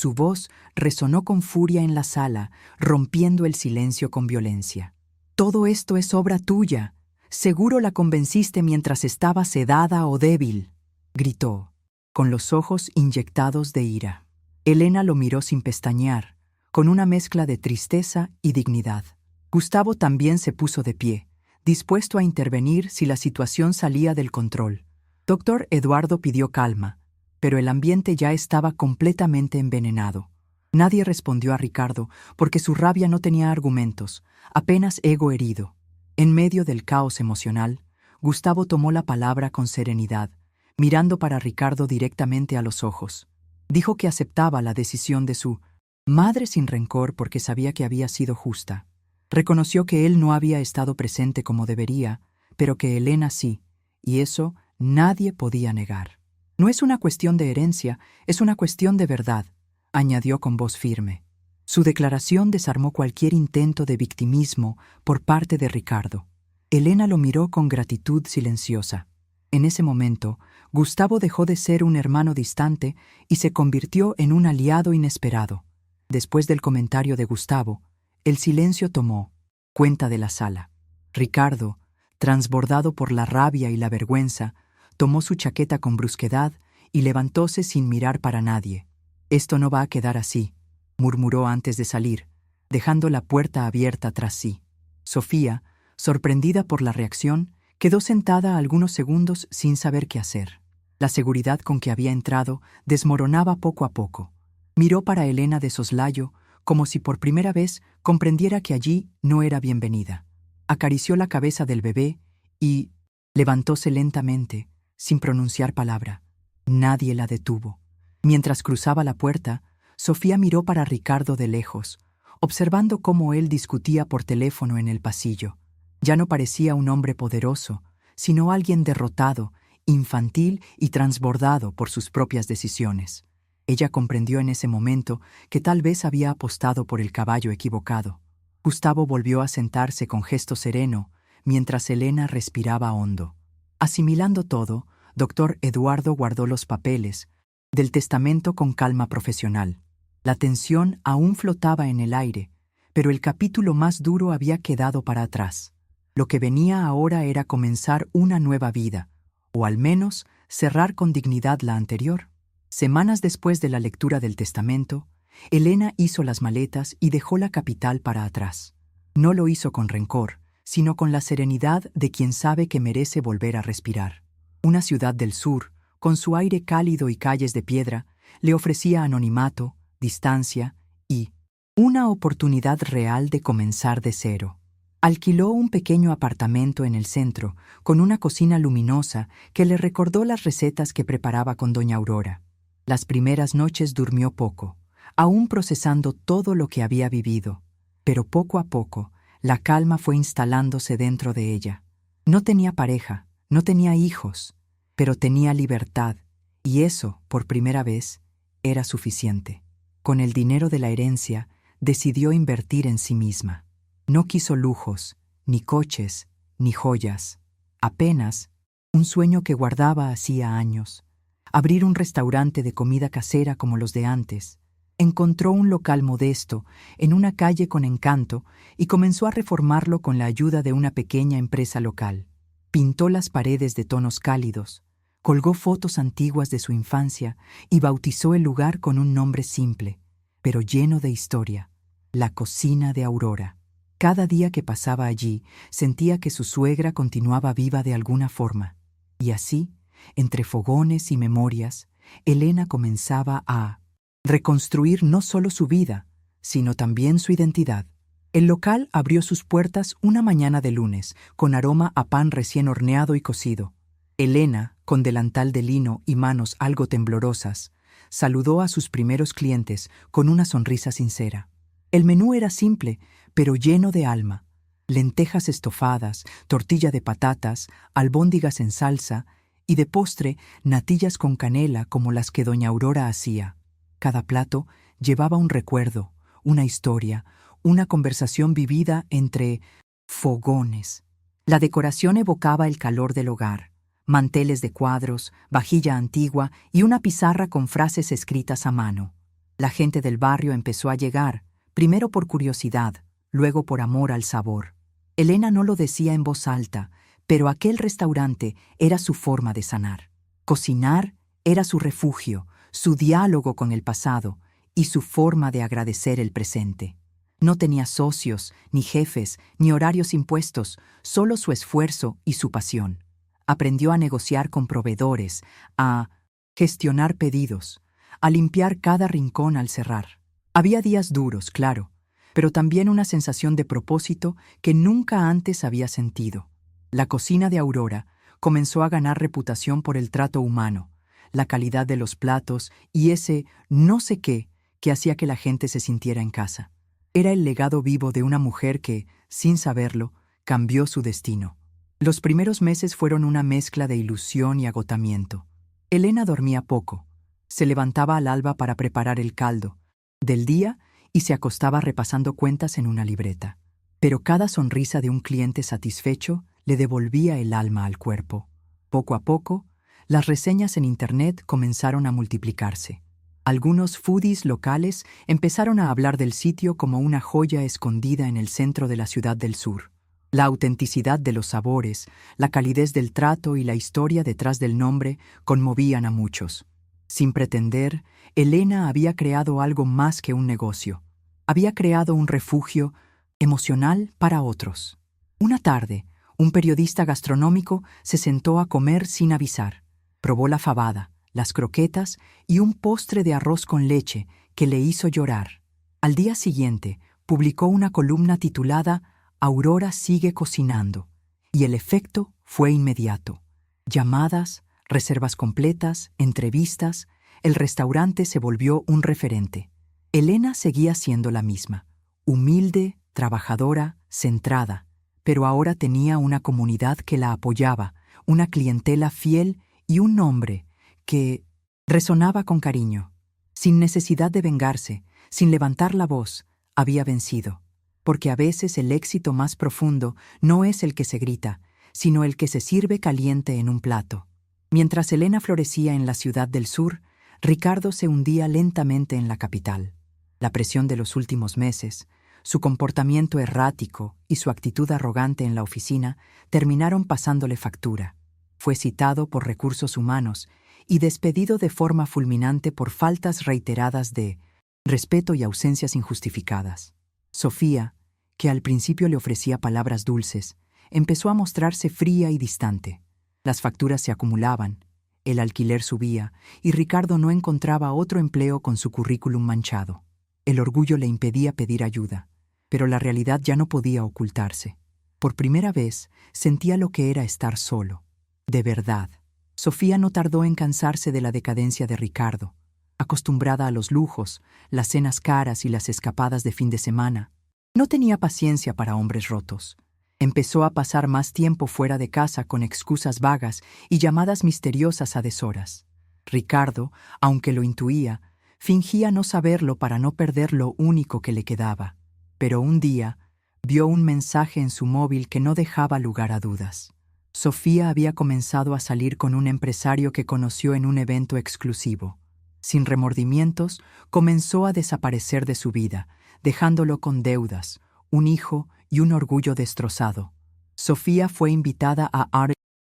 Su voz resonó con furia en la sala, rompiendo el silencio con violencia. «Todo esto es obra tuya. Seguro la convenciste mientras estaba sedada o débil», gritó, con los ojos inyectados de ira. Elena lo miró sin pestañear, con una mezcla de tristeza y dignidad. Gustavo también se puso de pie, dispuesto a intervenir si la situación salía del control. Doctor Eduardo pidió calma, pero el ambiente ya estaba completamente envenenado. Nadie respondió a Ricardo porque su rabia no tenía argumentos, apenas ego herido. En medio del caos emocional, Gustavo tomó la palabra con serenidad, mirando para Ricardo directamente a los ojos. Dijo que aceptaba la decisión de su madre sin rencor porque sabía que había sido justa. Reconoció que él no había estado presente como debería, pero que Elena sí, y eso nadie podía negar. «No es una cuestión de herencia, es una cuestión de verdad», añadió con voz firme. Su declaración desarmó cualquier intento de victimismo por parte de Ricardo. Elena lo miró con gratitud silenciosa. En ese momento, Gustavo dejó de ser un hermano distante y se convirtió en un aliado inesperado. Después del comentario de Gustavo, el silencio tomó cuenta de la sala. Ricardo, transbordado por la rabia y la vergüenza, tomó su chaqueta con brusquedad y levantóse sin mirar para nadie. «Esto no va a quedar así», murmuró antes de salir, dejando la puerta abierta tras sí. Sofía, sorprendida por la reacción, quedó sentada algunos segundos sin saber qué hacer. La seguridad con que había entrado desmoronaba poco a poco. Miró para Elena de soslayo, como si por primera vez comprendiera que allí no era bienvenida. Acarició la cabeza del bebé y levantóse lentamente, sin pronunciar palabra. Nadie la detuvo. Mientras cruzaba la puerta, Sofía miró para Ricardo de lejos, observando cómo él discutía por teléfono en el pasillo. Ya no parecía un hombre poderoso, sino alguien derrotado, infantil y transbordado por sus propias decisiones. Ella comprendió en ese momento que tal vez había apostado por el caballo equivocado. Gustavo volvió a sentarse con gesto sereno, mientras Elena respiraba hondo. Asimilando todo, doctor Eduardo guardó los papeles del testamento con calma profesional. La tensión aún flotaba en el aire, pero el capítulo más duro había quedado para atrás. Lo que venía ahora era comenzar una nueva vida, o al menos cerrar con dignidad la anterior. Semanas después de la lectura del testamento, Elena hizo las maletas y dejó la capital para atrás. No lo hizo con rencor, sino con la serenidad de quien sabe que merece volver a respirar. Una ciudad del sur, con su aire cálido y calles de piedra, le ofrecía anonimato, distancia y una oportunidad real de comenzar de cero. Alquiló un pequeño apartamento en el centro, con una cocina luminosa que le recordó las recetas que preparaba con doña Aurora. Las primeras noches durmió poco, aún procesando todo lo que había vivido, pero poco a poco la calma fue instalándose dentro de ella. No tenía pareja, no tenía hijos, pero tenía libertad, y eso, por primera vez, era suficiente. Con el dinero de la herencia, decidió invertir en sí misma. No quiso lujos, ni coches, ni joyas. Apenas un sueño que guardaba hacía años. Abrir un restaurante de comida casera como los de antes. Encontró un local modesto, en una calle con encanto, y comenzó a reformarlo con la ayuda de una pequeña empresa local. Pintó las paredes de tonos cálidos, colgó fotos antiguas de su infancia y bautizó el lugar con un nombre simple, pero lleno de historia: la Cocina de Aurora. Cada día que pasaba allí, sentía que su suegra continuaba viva de alguna forma. Y así, entre fogones y memorias, Elena comenzaba a reconstruir no solo su vida, sino también su identidad. El local abrió sus puertas una mañana de lunes, con aroma a pan recién horneado y cocido. Elena, con delantal de lino y manos algo temblorosas, saludó a sus primeros clientes con una sonrisa sincera. El menú era simple, pero lleno de alma: lentejas estofadas, tortilla de patatas, albóndigas en salsa y de postre natillas con canela como las que doña Aurora hacía. Cada plato llevaba un recuerdo, una historia, una conversación vivida entre fogones. La decoración evocaba el calor del hogar: manteles de cuadros, vajilla antigua y una pizarra con frases escritas a mano. La gente del barrio empezó a llegar, primero por curiosidad, luego por amor al sabor. Elena no lo decía en voz alta, pero aquel restaurante era su forma de sanar. Cocinar era su refugio, su diálogo con el pasado y su forma de agradecer el presente. No tenía socios, ni jefes, ni horarios impuestos, solo su esfuerzo y su pasión. Aprendió a negociar con proveedores, a gestionar pedidos, a limpiar cada rincón al cerrar. Había días duros, claro, pero también una sensación de propósito que nunca antes había sentido. La cocina de Aurora comenzó a ganar reputación por el trato humano, la calidad de los platos y ese no sé qué que hacía que la gente se sintiera en casa. Era el legado vivo de una mujer que, sin saberlo, cambió su destino. Los primeros meses fueron una mezcla de ilusión y agotamiento. Elena dormía poco. Se levantaba al alba para preparar el caldo del día y se acostaba repasando cuentas en una libreta. Pero cada sonrisa de un cliente satisfecho le devolvía el alma al cuerpo. Poco a poco, las reseñas en Internet comenzaron a multiplicarse. Algunos foodies locales empezaron a hablar del sitio como una joya escondida en el centro de la ciudad del sur. La autenticidad de los sabores, la calidez del trato y la historia detrás del nombre conmovían a muchos. Sin pretender, Elena había creado algo más que un negocio. Había creado un refugio emocional para otros. Una tarde, un periodista gastronómico se sentó a comer sin avisar. Probó la fabada, las croquetas y un postre de arroz con leche que le hizo llorar. Al día siguiente, publicó una columna titulada Aurora sigue cocinando, y el efecto fue inmediato. Llamadas, reservas completas, entrevistas, el restaurante se volvió un referente. Elena seguía siendo la misma, humilde, trabajadora, centrada, pero ahora tenía una comunidad que la apoyaba, una clientela fiel y un nombre que resonaba con cariño. Sin necesidad de vengarse, sin levantar la voz, había vencido. Porque a veces el éxito más profundo no es el que se grita, sino el que se sirve caliente en un plato. Mientras Elena florecía en la ciudad del sur, Ricardo se hundía lentamente en la capital. La presión de los últimos meses, su comportamiento errático y su actitud arrogante en la oficina terminaron pasándole factura. Fue citado por Recursos Humanos y despedido de forma fulminante por faltas reiteradas de respeto y ausencias injustificadas. Sofía, que al principio le ofrecía palabras dulces, empezó a mostrarse fría y distante. Las facturas se acumulaban, el alquiler subía y Ricardo no encontraba otro empleo con su currículum manchado. El orgullo le impedía pedir ayuda, pero la realidad ya no podía ocultarse. Por primera vez sentía lo que era estar solo. De verdad. Sofía no tardó en cansarse de la decadencia de Ricardo. Acostumbrada a los lujos, las cenas caras y las escapadas de fin de semana, no tenía paciencia para hombres rotos. Empezó a pasar más tiempo fuera de casa con excusas vagas y llamadas misteriosas a deshoras. Ricardo, aunque lo intuía, fingía no saberlo para no perder lo único que le quedaba. Pero un día vio un mensaje en su móvil que no dejaba lugar a dudas. Sofía había comenzado a salir con un empresario que conoció en un evento exclusivo. Sin remordimientos, comenzó a desaparecer de su vida, dejándolo con deudas, un hijo y un orgullo destrozado. Sofía fue invitada a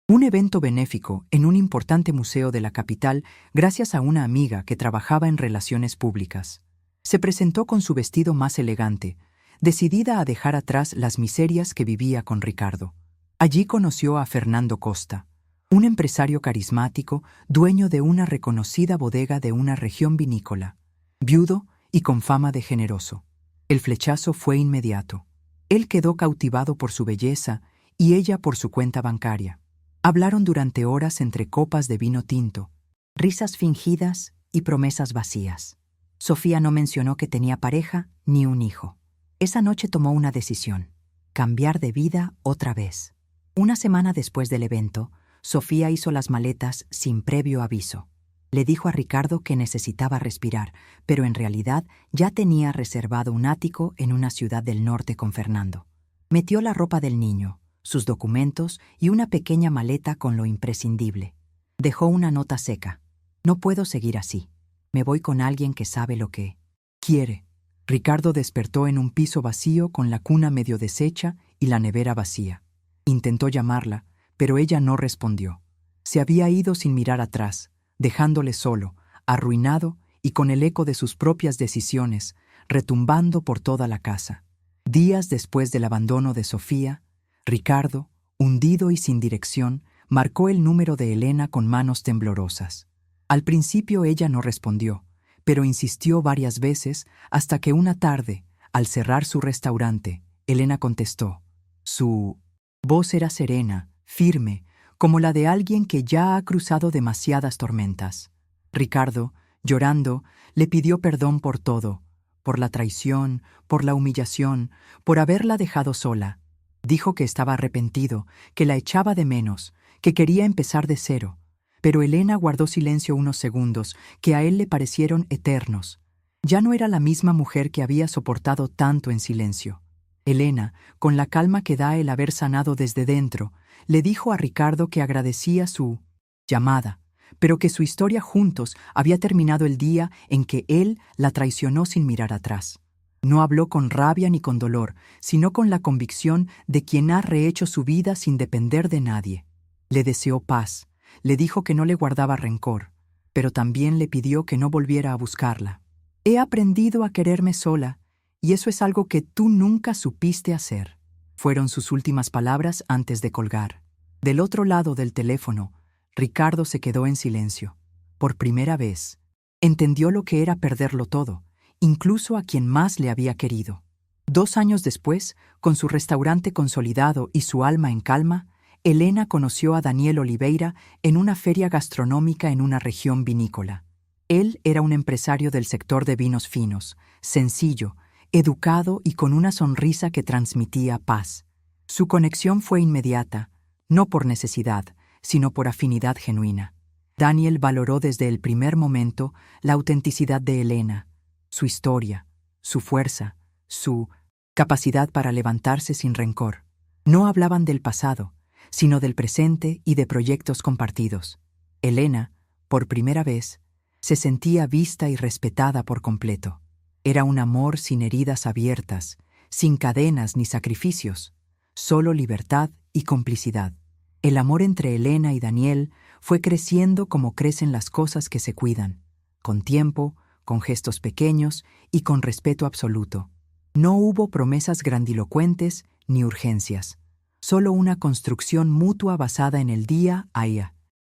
un evento benéfico en un importante museo de la capital gracias a una amiga que trabajaba en relaciones públicas. Se presentó con su vestido más elegante, decidida a dejar atrás las miserias que vivía con Ricardo. Allí conoció a Fernando Costa, un empresario carismático, dueño de una reconocida bodega de una región vinícola, viudo y con fama de generoso. El flechazo fue inmediato. Él quedó cautivado por su belleza y ella por su cuenta bancaria. Hablaron durante horas entre copas de vino tinto, risas fingidas y promesas vacías. Sofía no mencionó que tenía pareja ni un hijo. Esa noche tomó una decisión: cambiar de vida otra vez. Una semana después del evento, Sofía hizo las maletas sin previo aviso. Le dijo a Ricardo que necesitaba respirar, pero en realidad ya tenía reservado un ático en una ciudad del norte con Fernando. Metió la ropa del niño, sus documentos y una pequeña maleta con lo imprescindible. Dejó una nota seca: no puedo seguir así. Me voy con alguien que sabe lo que quiere. Ricardo despertó en un piso vacío con la cuna medio deshecha y la nevera vacía. Intentó llamarla, pero ella no respondió. Se había ido sin mirar atrás, dejándole solo, arruinado y con el eco de sus propias decisiones, retumbando por toda la casa. Días después del abandono de Sofía, Ricardo, hundido y sin dirección, marcó el número de Elena con manos temblorosas. Al principio ella no respondió, pero insistió varias veces hasta que una tarde, al cerrar su restaurante, Elena contestó. Su voz era serena, firme, como la de alguien que ya ha cruzado demasiadas tormentas. Ricardo, llorando, le pidió perdón por todo, por la traición, por la humillación, por haberla dejado sola. Dijo que estaba arrepentido, que la echaba de menos, que quería empezar de cero. Pero Elena guardó silencio unos segundos, que a él le parecieron eternos. Ya no era la misma mujer que había soportado tanto en silencio. Elena, con la calma que da el haber sanado desde dentro, le dijo a Ricardo que agradecía su llamada, pero que su historia juntos había terminado el día en que él la traicionó sin mirar atrás. No habló con rabia ni con dolor, sino con la convicción de quien ha rehecho su vida sin depender de nadie. Le deseó paz, le dijo que no le guardaba rencor, pero también le pidió que no volviera a buscarla. He aprendido a quererme sola, y eso es algo que tú nunca supiste hacer, fueron sus últimas palabras antes de colgar. Del otro lado del teléfono, Ricardo se quedó en silencio. Por primera vez, entendió lo que era perderlo todo, incluso a quien más le había querido. 2 años después, con su restaurante consolidado y su alma en calma, Elena conoció a Daniel Oliveira en una feria gastronómica en una región vinícola. Él era un empresario del sector de vinos finos, sencillo, educado y con una sonrisa que transmitía paz. Su conexión fue inmediata, no por necesidad, sino por afinidad genuina. Daniel valoró desde el primer momento la autenticidad de Elena, su historia, su fuerza, su capacidad para levantarse sin rencor. No hablaban del pasado, sino del presente y de proyectos compartidos. Elena, por primera vez, se sentía vista y respetada por completo. Era un amor sin heridas abiertas, sin cadenas ni sacrificios, solo libertad y complicidad. El amor entre Elena y Daniel fue creciendo como crecen las cosas que se cuidan, con tiempo, con gestos pequeños y con respeto absoluto. No hubo promesas grandilocuentes ni urgencias, solo una construcción mutua basada en el día a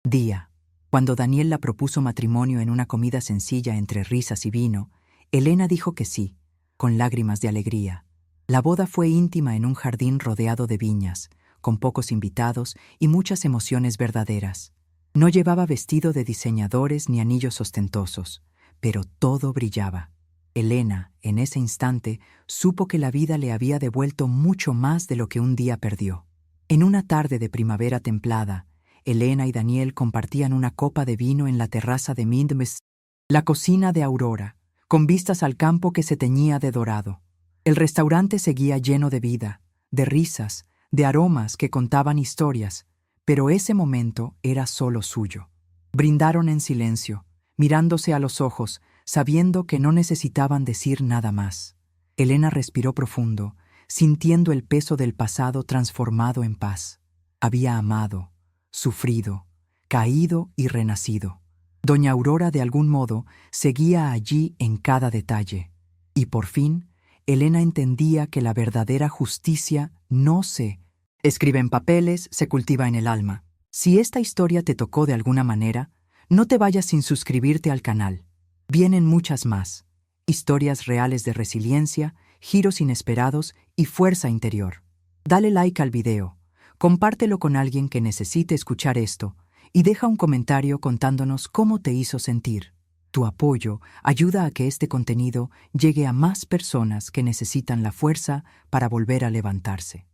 día. Cuando Daniel la propuso matrimonio en una comida sencilla entre risas y vino, Elena dijo que sí, con lágrimas de alegría. La boda fue íntima en un jardín rodeado de viñas, con pocos invitados y muchas emociones verdaderas. No llevaba vestido de diseñadores ni anillos ostentosos, pero todo brillaba. Elena, en ese instante, supo que la vida le había devuelto mucho más de lo que un día perdió. En una tarde de primavera templada, Elena y Daniel compartían una copa de vino en la terraza de Mindmes, la cocina de Aurora, con vistas al campo que se teñía de dorado. El restaurante seguía lleno de vida, de risas, de aromas que contaban historias, pero ese momento era solo suyo. Brindaron en silencio, mirándose a los ojos, sabiendo que no necesitaban decir nada más. Elena respiró profundo, sintiendo el peso del pasado transformado en paz. Había amado, sufrido, caído y renacido. Doña Aurora, de algún modo, seguía allí en cada detalle. Y por fin, Elena entendía que la verdadera justicia no se escribe en papeles, se cultiva en el alma. Si esta historia te tocó de alguna manera, no te vayas sin suscribirte al canal. Vienen muchas más. Historias reales de resiliencia, giros inesperados y fuerza interior. Dale like al video, compártelo con alguien que necesite escuchar esto y deja un comentario contándonos cómo te hizo sentir. Tu apoyo ayuda a que este contenido llegue a más personas que necesitan la fuerza para volver a levantarse.